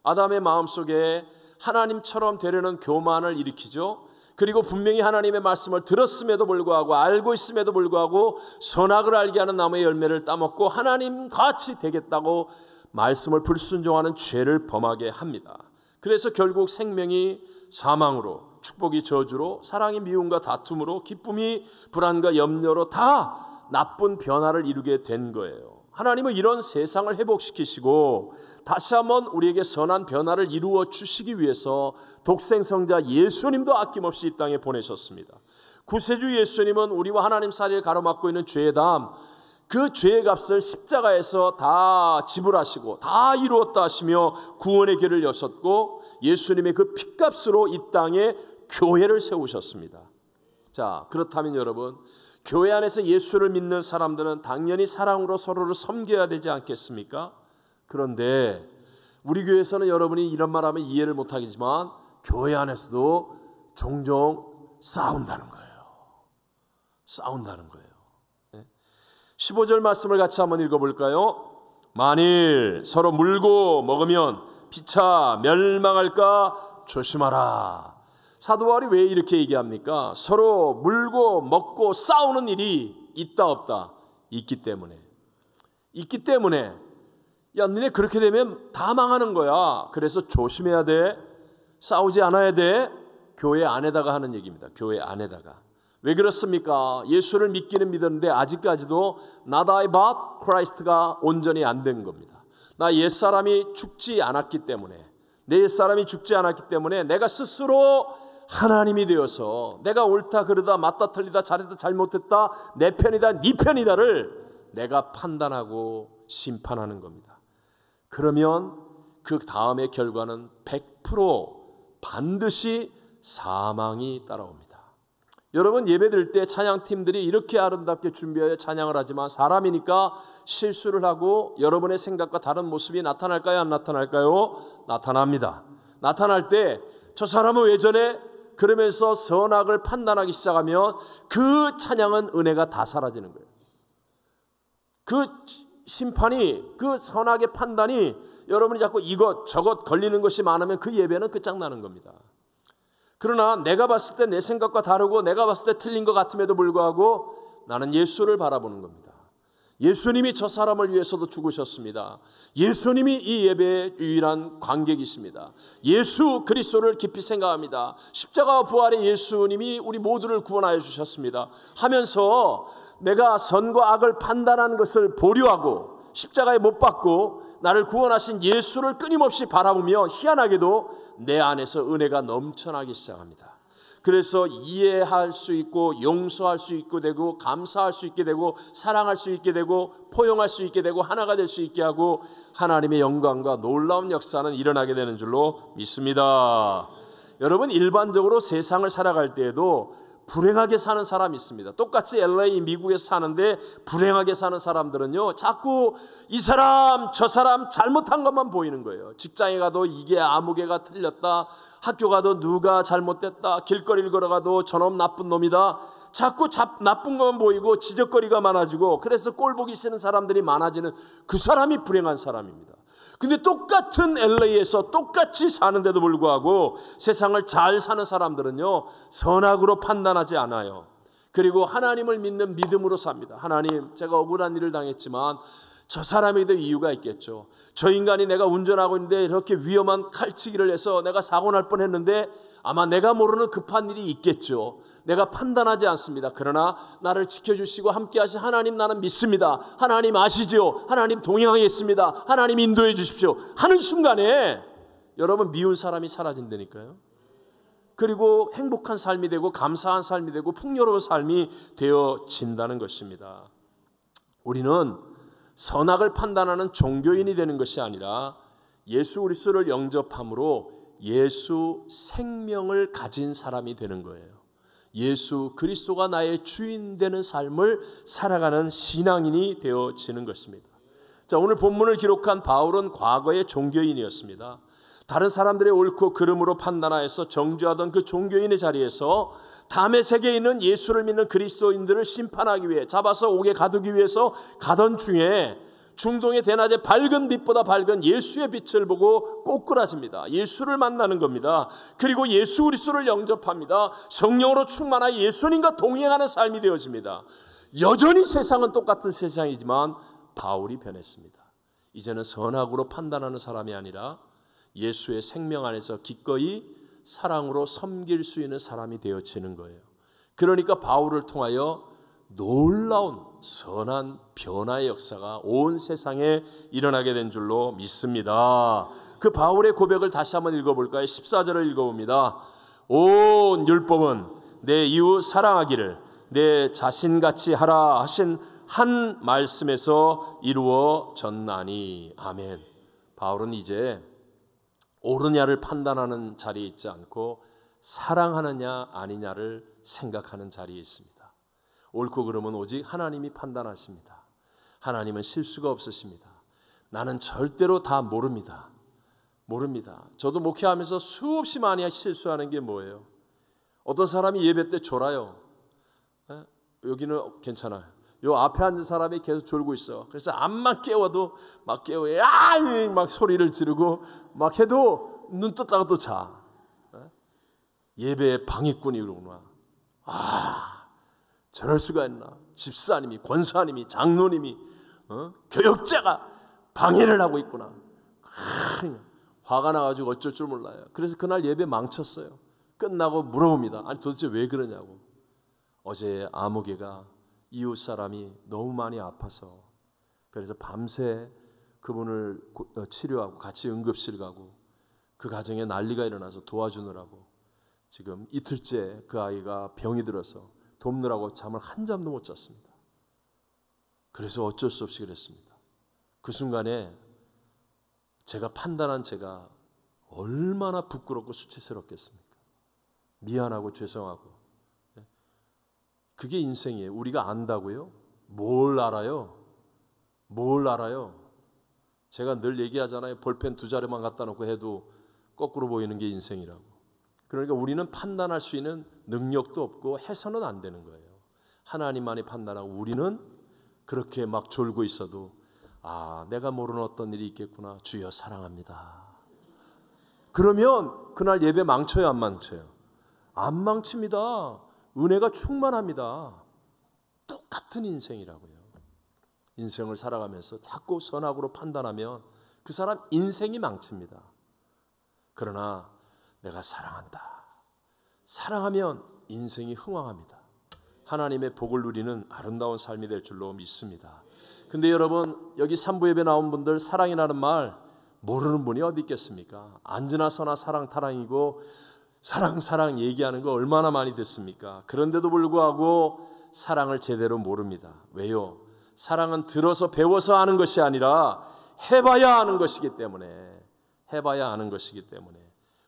아담의 마음속에 하나님처럼 되려는 교만을 일으키죠. 그리고 분명히 하나님의 말씀을 들었음에도 불구하고, 알고 있음에도 불구하고 선악을 알게 하는 나무의 열매를 따먹고 하나님같이 되겠다고 말씀을 불순종하는 죄를 범하게 합니다. 그래서 결국 생명이 사망으로, 축복이 저주로, 사랑이 미움과 다툼으로, 기쁨이 불안과 염려로 다 나쁜 변화를 이루게 된 거예요. 하나님은 이런 세상을 회복시키시고 다시 한번 우리에게 선한 변화를 이루어 주시기 위해서 독생성자 예수님도 아낌없이 이 땅에 보내셨습니다. 구세주 예수님은 우리와 하나님 사이를 가로막고 있는 죄의 담, 그 죄의 값을 십자가에서 다 지불하시고 다 이루었다 하시며 구원의 길을 여셨고, 예수님의 그 핏값으로 이 땅에 교회를 세우셨습니다. 자, 그렇다면 여러분, 교회 안에서 예수를 믿는 사람들은 당연히 사랑으로 서로를 섬겨야 되지 않겠습니까? 그런데 우리 교회에서는 여러분이 이런 말하면 이해를 못하겠지만 교회 안에서도 종종 싸운다는 거예요. 싸운다는 거예요. 15절 말씀을 같이 한번 읽어볼까요? 만일 서로 물고 먹으면 피차 멸망할까 조심하라. 사도 바울이 왜 이렇게 얘기합니까? 서로 물고 먹고 싸우는 일이 있다 없다? 있기 때문에. 있기 때문에. 야, 너네 그렇게 되면 다 망하는 거야. 그래서 조심해야 돼. 싸우지 않아야 돼. 교회 안에다가 하는 얘기입니다. 교회 안에다가. 왜 그렇습니까? 예수를 믿기는 믿었는데 아직까지도 not I but Christ가 온전히 안 된 겁니다. 나 옛사람이 죽지 않았기 때문에, 내 옛사람이 죽지 않았기 때문에 내가 스스로 하나님이 되어서 내가 옳다 그르다 맞다 틀리다 잘했다 잘못했다 내 편이다 네 편이다를 내가 판단하고 심판하는 겁니다. 그러면 그 다음의 결과는 100% 반드시 사망이 따라옵니다. 여러분, 예배드릴 때 찬양팀들이 이렇게 아름답게 준비하여 찬양을 하지만 사람이니까 실수를 하고 여러분의 생각과 다른 모습이 나타날까요? 안 나타날까요? 나타납니다. 나타날 때 저 사람은 왜 저래? 그러면서 선악을 판단하기 시작하면 그 찬양은 은혜가 다 사라지는 거예요. 그 심판이, 그 선악의 판단이 여러분이 자꾸 이것 저것 걸리는 것이 많으면 그 예배는 끝장나는 겁니다. 그러나 내가 봤을 때 내 생각과 다르고 내가 봤을 때 틀린 것 같음에도 불구하고 나는 예수를 바라보는 겁니다. 예수님이 저 사람을 위해서도 죽으셨습니다. 예수님이 이 예배의 유일한 관객이십니다. 예수 그리스도를 깊이 생각합니다. 십자가와 부활의 예수님이 우리 모두를 구원하여 주셨습니다 하면서 내가 선과 악을 판단하는 것을 보류하고 십자가에 못 박고 나를 구원하신 예수를 끊임없이 바라보며 희한하게도 내 안에서 은혜가 넘쳐나기 시작합니다. 그래서 이해할 수 있고 용서할 수 있게 되고 감사할 수 있게 되고 사랑할 수 있게 되고 포용할 수 있게 되고 하나가 될 수 있게 하고 하나님의 영광과 놀라운 역사는 일어나게 되는 줄로 믿습니다. 여러분, 일반적으로 세상을 살아갈 때에도 불행하게 사는 사람이 있습니다. 똑같이 LA 미국에서 사는데 불행하게 사는 사람들은요, 자꾸 이 사람 저 사람 잘못한 것만 보이는 거예요. 직장에 가도 이게 아무개가 틀렸다, 학교 가도 누가 잘못됐다, 길거리를 걸어가도 저놈 나쁜 놈이다, 자꾸 나쁜 것만 보이고 지적거리가 많아지고, 그래서 꼴 보기 싫은 사람들이 많아지는 그 사람이 불행한 사람입니다. 근데 똑같은 LA에서 똑같이 사는데도 불구하고 세상을 잘 사는 사람들은요, 선악으로 판단하지 않아요. 그리고 하나님을 믿는 믿음으로 삽니다. 하나님, 제가 억울한 일을 당했지만 저 사람에게도 이유가 있겠죠. 저 인간이 내가 운전하고 있는데 이렇게 위험한 칼치기를 해서 내가 사고 날 뻔했는데 아마 내가 모르는 급한 일이 있겠죠. 내가 판단하지 않습니다. 그러나 나를 지켜주시고 함께하신 하나님 나는 믿습니다. 하나님 아시죠? 하나님 동행하겠습니다. 하나님 인도해 주십시오 하는 순간에 여러분, 미운 사람이 사라진다니까요. 그리고 행복한 삶이 되고 감사한 삶이 되고 풍요로운 삶이 되어진다는 것입니다. 우리는 선악을 판단하는 종교인이 되는 것이 아니라 예수 그리스도를 영접함으로 예수 생명을 가진 사람이 되는 거예요. 예수 그리스도가 나의 주인 되는 삶을 살아가는 신앙인이 되어지는 것입니다. 자, 오늘 본문을 기록한 바울은 과거의 종교인이었습니다. 다른 사람들의 옳고 그름으로 판단하여서 정죄하던 그 종교인의 자리에서 담의 세계에 있는 예수를 믿는 그리스도인들을 심판하기 위해 잡아서 옥에 가두기 위해서 가던 중에 중동의 대낮에 밝은 빛보다 밝은 예수의 빛을 보고 꼬꾸라집니다. 예수를 만나는 겁니다. 그리고 예수 그리스도를 영접합니다. 성령으로 충만하여 예수님과 동행하는 삶이 되어집니다. 여전히 세상은 똑같은 세상이지만 바울이 변했습니다. 이제는 선악으로 판단하는 사람이 아니라 예수의 생명 안에서 기꺼이 사랑으로 섬길 수 있는 사람이 되어지는 거예요. 그러니까 바울을 통하여 놀라운 선한 변화의 역사가 온 세상에 일어나게 된 줄로 믿습니다. 그 바울의 고백을 다시 한번 읽어볼까요? 14절을 읽어봅니다. 온 율법은 내 이웃 사랑하기를 내 자신같이 하라 하신 한 말씀에서 이루어졌나니. 아멘. 바울은 이제 옳으냐를 판단하는 자리에 있지 않고 사랑하느냐 아니냐를 생각하는 자리에 있습니다. 옳고 그름은 오직 하나님이 판단하십니다. 하나님은 실수가 없으십니다. 나는 절대로 다 모릅니다. 저도 목회하면서 수없이 많이 실수하는 게 뭐예요? 어떤 사람이 예배 때 졸아요. 여기는 괜찮아요. 요 앞에 앉은 사람이 계속 졸고 있어. 그래서 암만 깨워도 막 깨워, 막 소리를 지르고 막 해도 눈 떴다가 또 자. 예배의 방해꾼이 그러구나. 저럴 수가 있나. 집사님이, 권사님이, 장로님이, 교역자가 방해를 하고 있구나. 화가 나가지고 어쩔 줄 몰라요. 그래서 그날 예배 망쳤어요. 끝나고 물어봅니다. 아니 도대체 왜 그러냐고. 어제 아무개가 이웃 사람이 너무 많이 아파서 그래서 밤새 그분을 치료하고 같이 응급실 가고 그 가정에 난리가 일어나서 도와주느라고 지금 이틀째 그 아이가 병이 들어서 돕느라고 잠을 한 잠도 못 잤습니다. 그래서 어쩔 수 없이 그랬습니다. 그 순간에 제가 판단한 제가 얼마나 부끄럽고 수치스럽겠습니까? 미안하고 죄송하고. 그게 인생이에요. 우리가 안다고요? 뭘 알아요? 제가 늘 얘기하잖아요. 볼펜 2자루만 갖다 놓고 해도 거꾸로 보이는 게 인생이라고. 그러니까 우리는 판단할 수 있는 능력도 없고 해서는 안 되는 거예요. 하나님만이 판단하고 우리는 그렇게 막 졸고 있어도 내가 모르는 어떤 일이 있겠구나. 주여 사랑합니다. 그러면 그날 예배 망쳐요, 안 망쳐요? 안 망칩니다. 은혜가 충만합니다. 똑같은 인생이라고요. 인생을 살아가면서 자꾸 선악으로 판단하면 그 사람 인생이 망칩니다. 그러나 내가 사랑한다. 사랑하면 인생이 흥왕합니다. 하나님의 복을 누리는 아름다운 삶이 될 줄로 믿습니다. 근데 여러분 여기 3부 예배 나온 분들 사랑이라는 말 모르는 분이 어디 있겠습니까? 안지나 서나 사랑 타랑이고 사랑 얘기하는 거 얼마나 많이 듣습니까? 그런데도 불구하고 사랑을 제대로 모릅니다. 왜요? 사랑은 들어서 배워서 아는 것이 아니라 해봐야 아는 것이기 때문에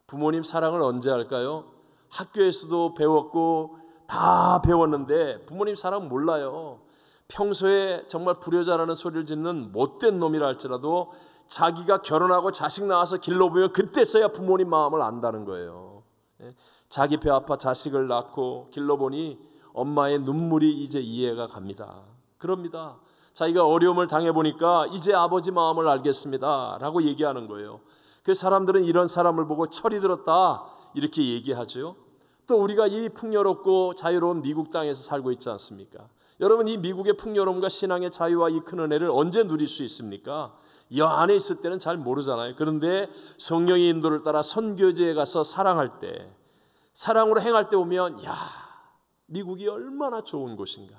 부모님 사랑을 언제 할까요? 학교에서도 배웠고 다 배웠는데 부모님 사랑 몰라요. 평소에 정말 불효자라는 소리를 짓는 못된 놈이라 할지라도 자기가 결혼하고 자식 낳아서 길러 보면 그때서야 부모님 마음을 안다는 거예요. 자기 배 아파 자식을 낳고 길러보니 엄마의 눈물이 이제 이해가 갑니다. 그럽니다. 자기가 어려움을 당해보니까 이제 아버지 마음을 알겠습니다 라고 얘기하는 거예요. 그 사람들은 이런 사람을 보고 철이 들었다 이렇게 얘기하죠. 또 우리가 이 풍요롭고 자유로운 미국 땅에서 살고 있지 않습니까? 여러분 이 미국의 풍요로움과 신앙의 자유와 이 큰 은혜를 언제 누릴 수 있습니까? 이 안에 있을 때는 잘 모르잖아요. 그런데 성령의 인도를 따라 선교지에 가서 사랑할 때, 사랑으로 행할 때 보면 야, 미국이 얼마나 좋은 곳인가.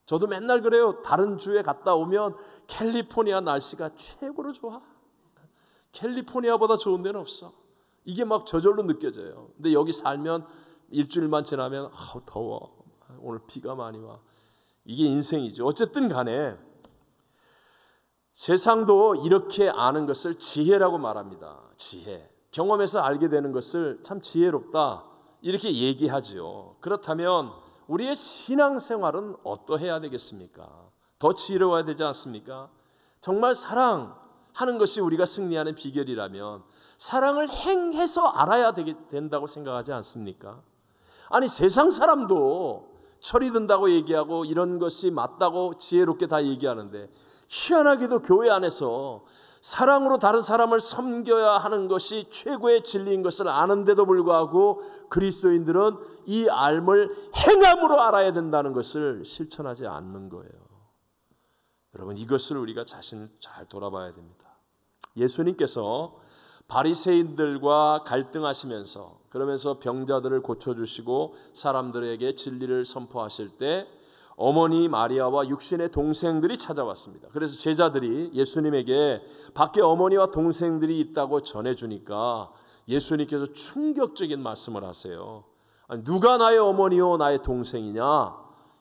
저도 맨날 그래요. 다른 주에 갔다 오면 캘리포니아 날씨가 최고로 좋아. 캘리포니아보다 좋은 데는 없어. 이게 막 저절로 느껴져요. 근데 여기 살면 일주일만 지나면 더워. 오늘 비가 많이 와. 이게 인생이죠. 어쨌든 간에 세상도 이렇게 아는 것을 지혜라고 말합니다. 지혜. 경험에서 알게 되는 것을 참 지혜롭다 이렇게 얘기하죠. 그렇다면 우리의 신앙생활은 어떠해야 되겠습니까? 더 지혜로워야 되지 않습니까? 정말 사랑하는 것이 우리가 승리하는 비결이라면 사랑을 행해서 알아야 된다고 생각하지 않습니까? 아니 세상 사람도 철이 든다고 얘기하고 이런 것이 맞다고 지혜롭게 다 얘기하는데 희한하게도 교회 안에서 사랑으로 다른 사람을 섬겨야 하는 것이 최고의 진리인 것을 아는데도 불구하고 그리스도인들은 이 알을 행함으로 알아야 된다는 것을 실천하지 않는 거예요. 여러분 이것을 우리가 자신을 잘 돌아봐야 됩니다. 예수님께서 바리새인들과 갈등하시면서 그러면서 병자들을 고쳐주시고 사람들에게 진리를 선포하실 때 어머니 마리아와 육신의 동생들이 찾아왔습니다. 그래서 제자들이 예수님에게 밖에 어머니와 동생들이 있다고 전해주니까 예수님께서 충격적인 말씀을 하세요. 아니, 누가 나의 어머니요 나의 동생이냐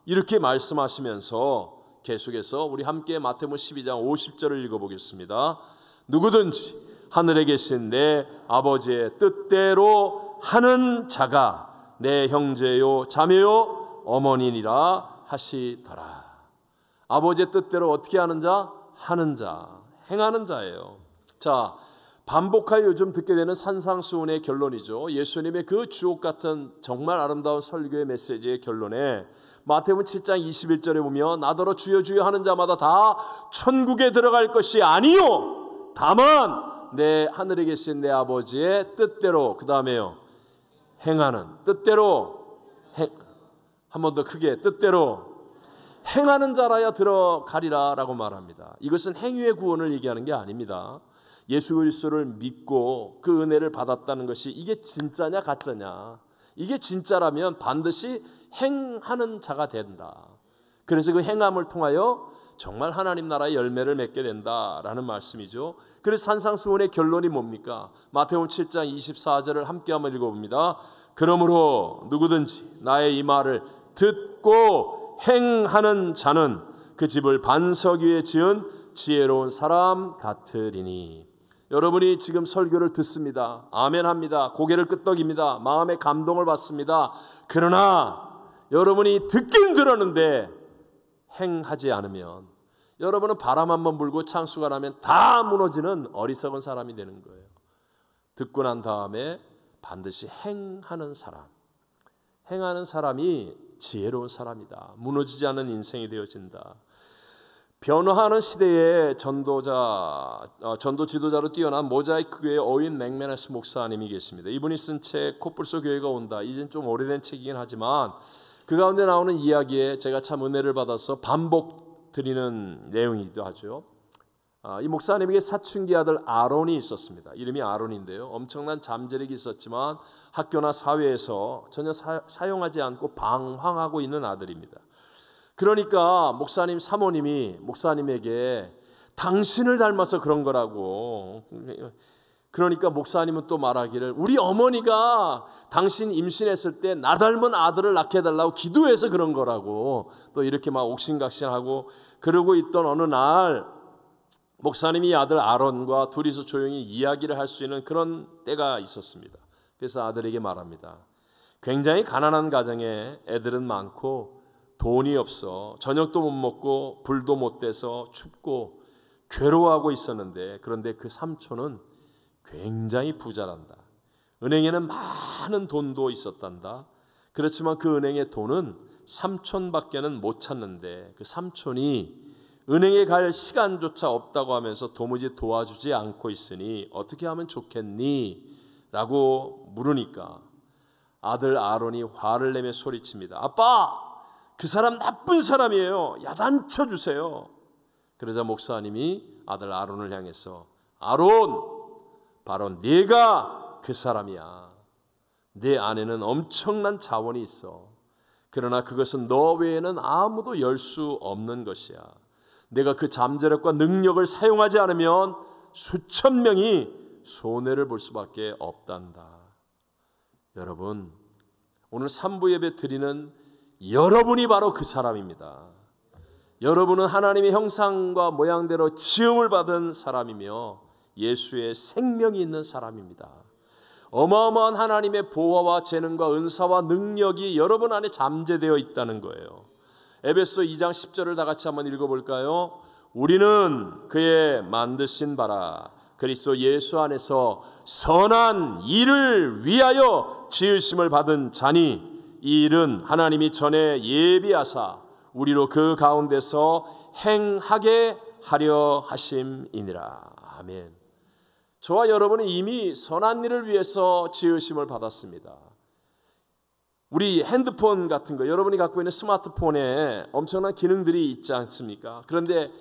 이렇게 말씀하시면서 계속해서 우리 함께 마태복음 12장 50절을 읽어보겠습니다. 누구든지 하늘에 계신 내 아버지의 뜻대로 하는 자가 내 형제요 자매요 어머니니라 하시더라. 아버지의 뜻대로 어떻게 하는 자? 하는 자, 행하는 자예요. 자, 반복하여 요즘 듣게 되는 산상수훈의 결론이죠. 예수님의 그 주옥 같은 정말 아름다운 설교의 메시지의 결론에 마태복음 7장 21절에 보면 나더러 주여 주여 하는 자마다 다 천국에 들어갈 것이 아니요 다만 내 하늘에 계신 내 아버지의 뜻대로 그 다음에요 행하는 뜻대로 한 번 더 크게 뜻대로 행하는 자라야 들어가리라 라고 말합니다. 이것은 행위의 구원을 얘기하는 게 아닙니다. 예수 그리스도를 믿고 그 은혜를 받았다는 것이 이게 진짜냐 가짜냐, 이게 진짜라면 반드시 행하는 자가 된다. 그래서 그 행함을 통하여 정말 하나님 나라의 열매를 맺게 된다라는 말씀이죠. 그래서 산상수훈의 결론이 뭡니까? 마태복음 7장 24절을 함께 한번 읽어봅니다. 그러므로 누구든지 나의 이 말을 듣고 행하는 자는 그 집을 반석 위에 지은 지혜로운 사람 같으리니. 여러분이 지금 설교를 듣습니다. 아멘 합니다. 고개를 끄덕입니다. 마음의 감동을 받습니다. 그러나 여러분이 듣긴 들었는데 행하지 않으면 여러분은 바람 한번 불고 창수가 나면 다 무너지는 어리석은 사람이 되는 거예요. 듣고 난 다음에 반드시 행하는 사람, 행하는 사람이 지혜로운 사람이다. 무너지지 않는 인생이 되어진다. 변화하는 시대의 전도 지도자로 뛰어난 모자이크 교회의 어윈 맥메너스 목사님이 계십니다. 이분이 쓴 책 코뿔소 교회가 온다. 이젠 좀 오래된 책이긴 하지만 그 가운데 나오는 이야기에 제가 참 은혜를 받아서 반복 드리는 내용이기도 하죠. 이 목사님에게 사춘기 아들 아론이 있었습니다. 이름이 아론인데요. 엄청난 잠재력이 있었지만 학교나 사회에서 전혀 사용하지 않고 방황하고 있는 아들입니다. 그러니까 목사님 사모님이 목사님에게 당신을 닮아서 그런 거라고. 그러니까 목사님은 또 말하기를 우리 어머니가 당신 임신했을 때 나 닮은 아들을 낳게 해달라고 기도해서 그런 거라고 또 이렇게 막 옥신각신하고 그러고 있던 어느 날 목사님이 아들 아론과 둘이서 조용히 이야기를 할 수 있는 그런 때가 있었습니다. 그래서 아들에게 말합니다. 굉장히 가난한 가정에 애들은 많고 돈이 없어 저녁도 못 먹고 불도 못 떼서 춥고 괴로워하고 있었는데 그런데 그 삼촌은 굉장히 부자란다. 은행에는 많은 돈도 있었단다. 그렇지만 그 은행의 돈은 삼촌밖에는 못 찾는데 그 삼촌이 은행에 갈 시간조차 없다고 하면서 도무지 도와주지 않고 있으니 어떻게 하면 좋겠니? 라고 물으니까 아들 아론이 화를 내며 소리칩니다. 아빠! 그 사람 나쁜 사람이에요. 야단쳐 주세요. 그러자 목사님이 아들 아론을 향해서 아론! 바로 네가 그 사람이야. 네 안에는 엄청난 자원이 있어. 그러나 그것은 너 외에는 아무도 열 수 없는 것이야. 내가 그 잠재력과 능력을 사용하지 않으면 수천 명이 손해를 볼 수밖에 없단다. 여러분, 오늘 3부 예배 드리는 여러분이 바로 그 사람입니다. 여러분은 하나님의 형상과 모양대로 지음을 받은 사람이며 예수의 생명이 있는 사람입니다. 어마어마한 하나님의 보화와 재능과 은사와 능력이 여러분 안에 잠재되어 있다는 거예요. 에베소 2장 10절을 다 같이 한번 읽어볼까요? 우리는 그의 만드신 바라 그리스도 예수 안에서 선한 일을 위하여 지으심을 받은 자니 이 일은 하나님이 전에 예비하사 우리로 그 가운데서 행하게 하려 하심이니라. 아멘. 저와 여러분은 이미 선한 일을 위해서 지으심을 받았습니다. 우리 핸드폰 같은 거, 여러분이 갖고 있는 스마트폰에 엄청난 기능들이 있지 않습니까? 그런데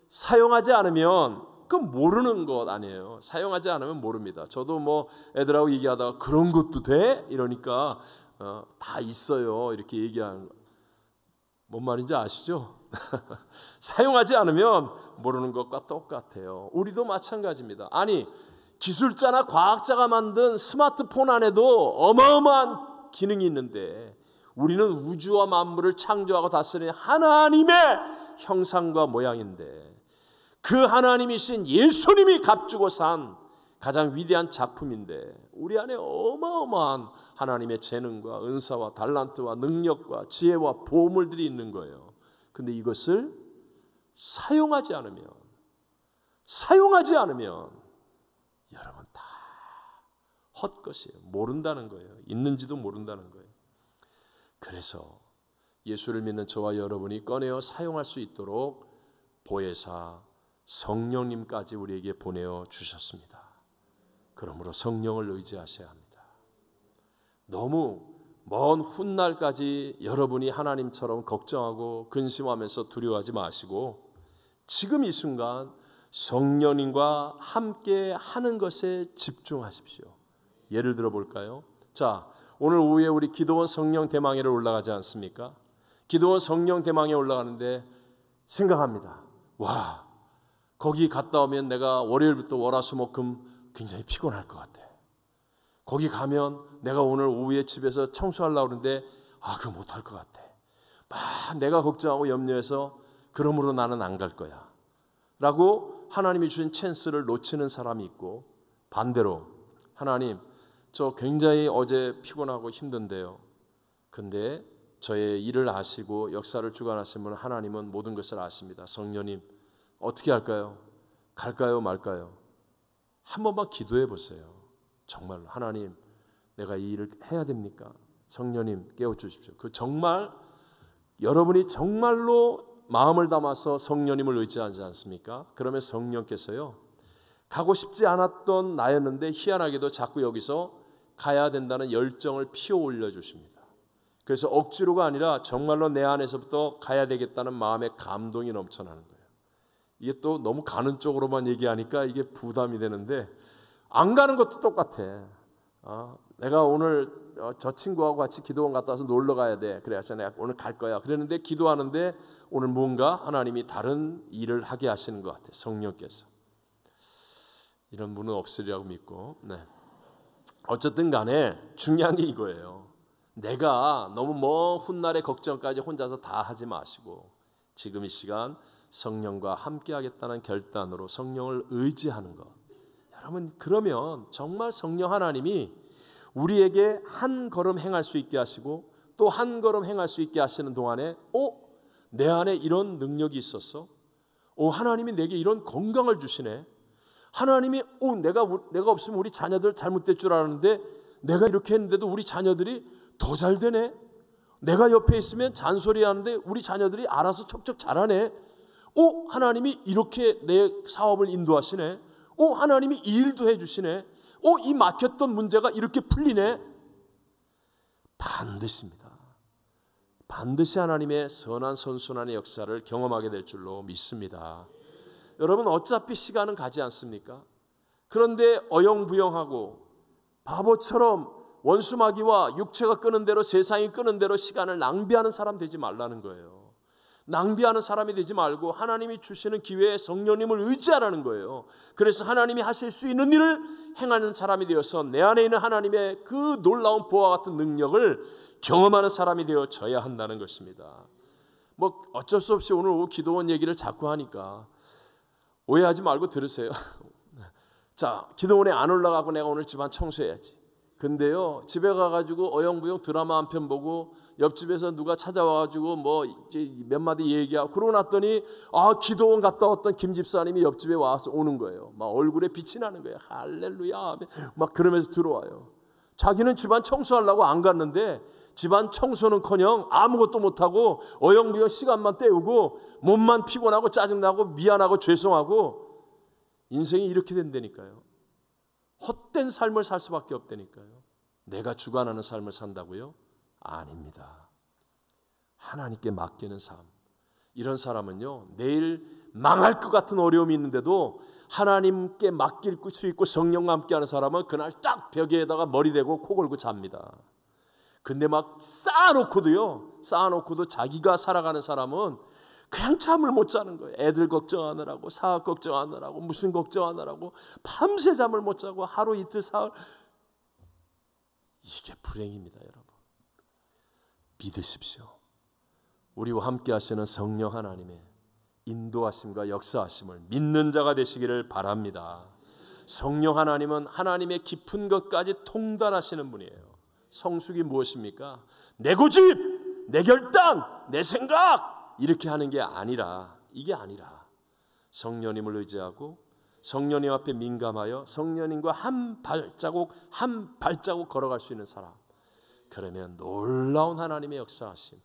사용하지 않으면 그건 모르는 것 아니에요. 사용하지 않으면 모릅니다. 저도 뭐 애들하고 얘기하다가 그런 것도 돼? 이러니까 다 있어요. 이렇게 얘기하는 거. 뭔 말인지 아시죠? 사용하지 않으면 모르는 것과 똑같아요. 우리도 마찬가지입니다. 아니 기술자나 과학자가 만든 스마트폰 안에도 어마어마한 기능이 있는데 우리는 우주와 만물을 창조하고 다스리는 하나님의 형상과 모양인데 그 하나님이신 예수님이 값주고 산 가장 위대한 작품인데 우리 안에 어마어마한 하나님의 재능과 은사와 달란트와 능력과 지혜와 보물들이 있는 거예요. 근데 이것을 사용하지 않으면 여러분 다 헛것이에요. 모른다는 거예요. 있는지도 모른다는 거예요. 그래서 예수를 믿는 저와 여러분이 꺼내어 사용할 수 있도록 보혜사 성령님까지 우리에게 보내어 주셨습니다. 그러므로 성령을 의지하셔야 합니다. 너무 먼 훗날까지 여러분이 하나님처럼 걱정하고 근심하면서 두려워하지 마시고 지금 이 순간 성령님과 함께 하는 것에 집중하십시오. 예를 들어 볼까요? 자, 오늘 오후에 우리 기도원 성령 대망회를 올라가지 않습니까? 기도원 성령 대망회 올라가는데 생각합니다. 와, 거기 갔다 오면 내가 월요일부터 월화수목금 굉장히 피곤할 것 같아. 거기 가면 내가 오늘 오후에 집에서 청소하려고 그러는데 그거 못할 것 같아. 막 내가 걱정하고 염려해서 그러므로 나는 안 갈 거야 라고 하나님이 주신 찬스를 놓치는 사람이 있고, 반대로 하나님 저 굉장히 어제 피곤하고 힘든데요. 근데 저의 일을 아시고 역사를 주관하시는 하나님은 모든 것을 아십니다. 성령님 어떻게 할까요? 갈까요 말까요? 한 번만 기도해 보세요. 정말 하나님 내가 이 일을 해야 됩니까? 성령님 깨워주십시오. 그 정말 여러분이 정말로 마음을 담아서 성령님을 의지하지 않습니까? 그러면 성령께서요 가고 싶지 않았던 나였는데 희한하게도 자꾸 여기서 가야 된다는 열정을 피워 올려주십니다. 그래서 억지로가 아니라 정말로 내 안에서부터 가야 되겠다는 마음의 감동이 넘쳐나는 거예요. 이게 또 너무 가는 쪽으로만 얘기하니까 이게 부담이 되는데 안 가는 것도 똑같아. 내가 오늘 저 친구하고 같이 기도원 갔다 와서 놀러 가야 돼. 그래서 내가 오늘 갈 거야. 그랬는데 기도하는데 오늘 뭔가 하나님이 다른 일을 하게 하시는 것 같아요. 성령께서. 이런 분은 없으리라고 믿고. 네. 어쨌든 간에 중요한 게 이거예요. 내가 너무 먼 훗날의 걱정까지 혼자서 다 하지 마시고 지금 이 시간 성령과 함께 하겠다는 결단으로 성령을 의지하는 것. 여러분, 그러면 정말 성령 하나님이 우리에게 한 걸음 행할 수 있게 하시고 또 한 걸음 행할 수 있게 하시는 동안에 내 안에 이런 능력이 있었어. 하나님이 내게 이런 건강을 주시네. 하나님이 내가 없으면 우리 자녀들 잘못될 줄 알았는데 내가 이렇게 했는데도 우리 자녀들이 더 잘 되네. 내가 옆에 있으면 잔소리하는데 우리 자녀들이 알아서 척척 잘하네. 하나님이 이렇게 내 사업을 인도하시네. 하나님이 이 일도 해주시네. 이 막혔던 문제가 이렇게 풀리네. 반드시입니다. 반드시 하나님의 선한 선순환의 역사를 경험하게 될 줄로 믿습니다. 여러분, 어차피 시간은 가지 않습니까? 그런데 어영부영하고 바보처럼 원수마귀와 육체가 끄는 대로, 세상이 끄는 대로 시간을 낭비하는 사람 되지 말라는 거예요. 낭비하는 사람이 되지 말고 하나님이 주시는 기회에 성령님을 의지하라는 거예요. 그래서 하나님이 하실 수 있는 일을 행하는 사람이 되어서 내 안에 있는 하나님의 그 놀라운 보화 같은 능력을 경험하는 사람이 되어져야 한다는 것입니다. 어쩔 수 없이 오늘 기도원 얘기를 자꾸 하니까 오해하지 말고 들으세요. 자, 기도원에 안 올라가고 내가 오늘 집안 청소해야지. 근데요, 집에 가가지고 어영부영 드라마 한 편 보고 옆집에서 누가 찾아와가지고 이제 몇 마디 얘기하고 그러고 났더니 기도원 갔다 왔던 김 집사님이 옆집에 와서 오는 거예요. 막 얼굴에 빛이 나는 거예요. 할렐루야 막 그러면서 들어와요. 자기는 집안 청소하려고 안 갔는데 집안 청소는커녕 아무것도 못하고 어영부영 시간만 때우고 몸만 피곤하고 짜증나고 미안하고 죄송하고 인생이 이렇게 된다니까요. 헛된 삶을 살 수밖에 없다니까요. 내가 주관하는 삶을 산다고요? 아닙니다. 하나님께 맡기는 삶. 이런 사람은요, 내일 망할 것 같은 어려움이 있는데도 하나님께 맡길 수 있고 성령과 함께하는 사람은 그날 딱 벽에다가 머리 대고 코 골고 잡니다. 근데 막 쌓아놓고도 자기가 살아가는 사람은 그냥 잠을 못 자는 거예요. 애들 걱정하느라고, 사업 걱정하느라고, 무슨 걱정하느라고 밤새 잠을 못 자고 하루 이틀 사흘. 이게 불행입니다, 여러분. 믿으십시오. 우리와 함께 하시는 성령 하나님의 인도하심과 역사하심을 믿는 자가 되시기를 바랍니다. 성령 하나님은 하나님의 깊은 것까지 통달하시는 분이에요. 성숙이 무엇입니까? 내 고집, 내 결단, 내 생각 이렇게 하는 게 아니라, 이게 아니라 성령님을 의지하고 성령님 앞에 민감하여 성령님과 한 발자국 걸어갈 수 있는 사람. 그러면 놀라운 하나님의 역사하심,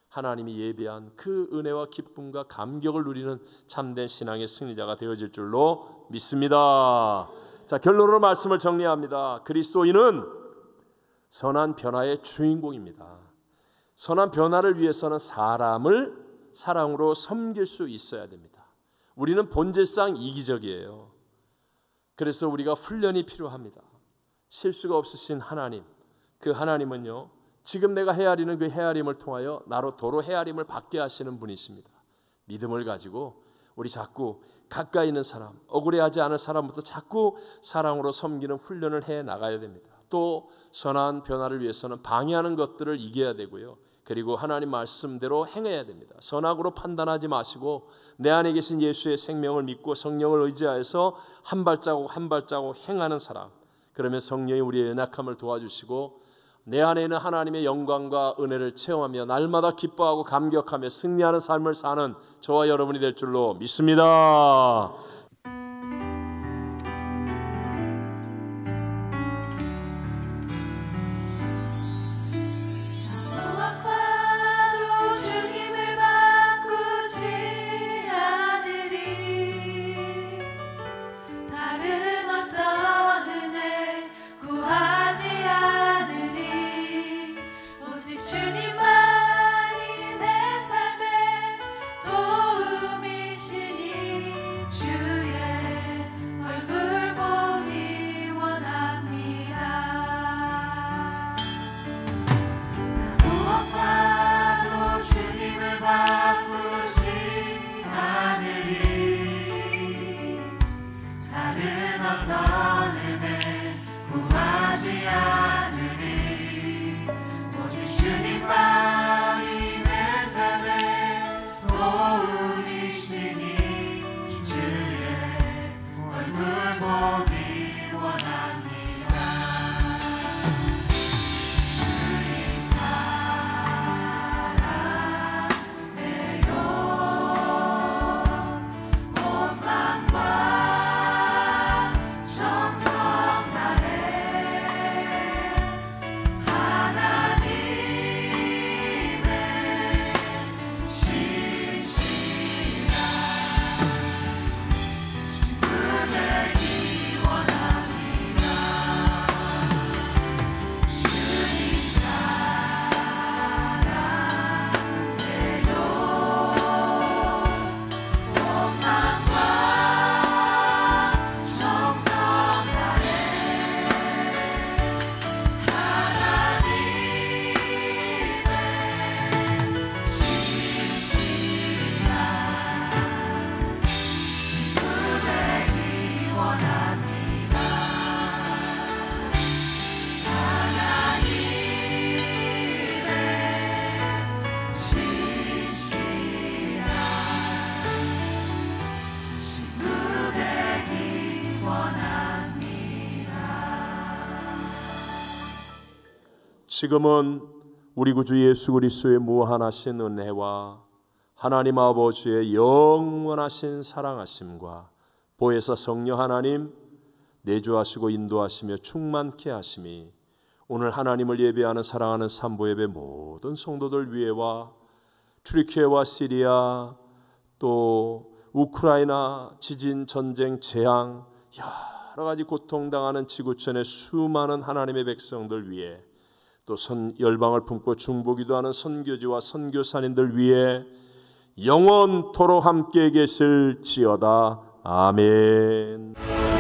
하나님이 예비한 그 은혜와 기쁨과 감격을 누리는 참된 신앙의 승리자가 되어질 줄로 믿습니다. 자, 결론으로 말씀을 정리합니다. 그리스도인은 선한 변화의 주인공입니다. 선한 변화를 위해서는 사람을 사랑으로 섬길 수 있어야 됩니다. 우리는 본질상 이기적이에요. 그래서 우리가 훈련이 필요합니다. 실수가 없으신 하나님, 그 하나님은요, 지금 내가 헤아리는 그 헤아림을 통하여 나로 도로 헤아림을 받게 하시는 분이십니다. 믿음을 가지고 우리 자꾸 가까이 있는 사람, 억울해하지 않은 사람부터 자꾸 사랑으로 섬기는 훈련을 해 나가야 됩니다. 또 선한 변화를 위해서는 방해하는 것들을 이겨야 되고요. 그리고 하나님 말씀대로 행해야 됩니다. 선악으로 판단하지 마시고 내 안에 계신 예수의 생명을 믿고 성령을 의지하여서 한 발자국 한 발자국 행하는 사람. 그러면 성령이 우리의 연약함을 도와주시고 내 안에 있는 하나님의 영광과 은혜를 체험하며 날마다 기뻐하고 감격하며 승리하는 삶을 사는 저와 여러분이 될 줄로 믿습니다. 주님만이 내 삶의 도움이시니 주 지금은 우리 구주 예수 그리스도의 무한하신 은혜와 하나님 아버지의 영원하신 사랑하심과 보혜사 성령 하나님 내주하시고 인도하시며 충만케 하심이 오늘 하나님을 예배하는 사랑하는 삼보예배 모든 성도들 위에와 튀르키예와 시리아 또 우크라이나 지진 전쟁 재앙 여러 가지 고통당하는 지구촌의 수많은 하나님의 백성들 위에 또 열방을 품고 중보기도하는 선교지와 선교사님들 위에 영원토록 함께 계실지어다. 아멘.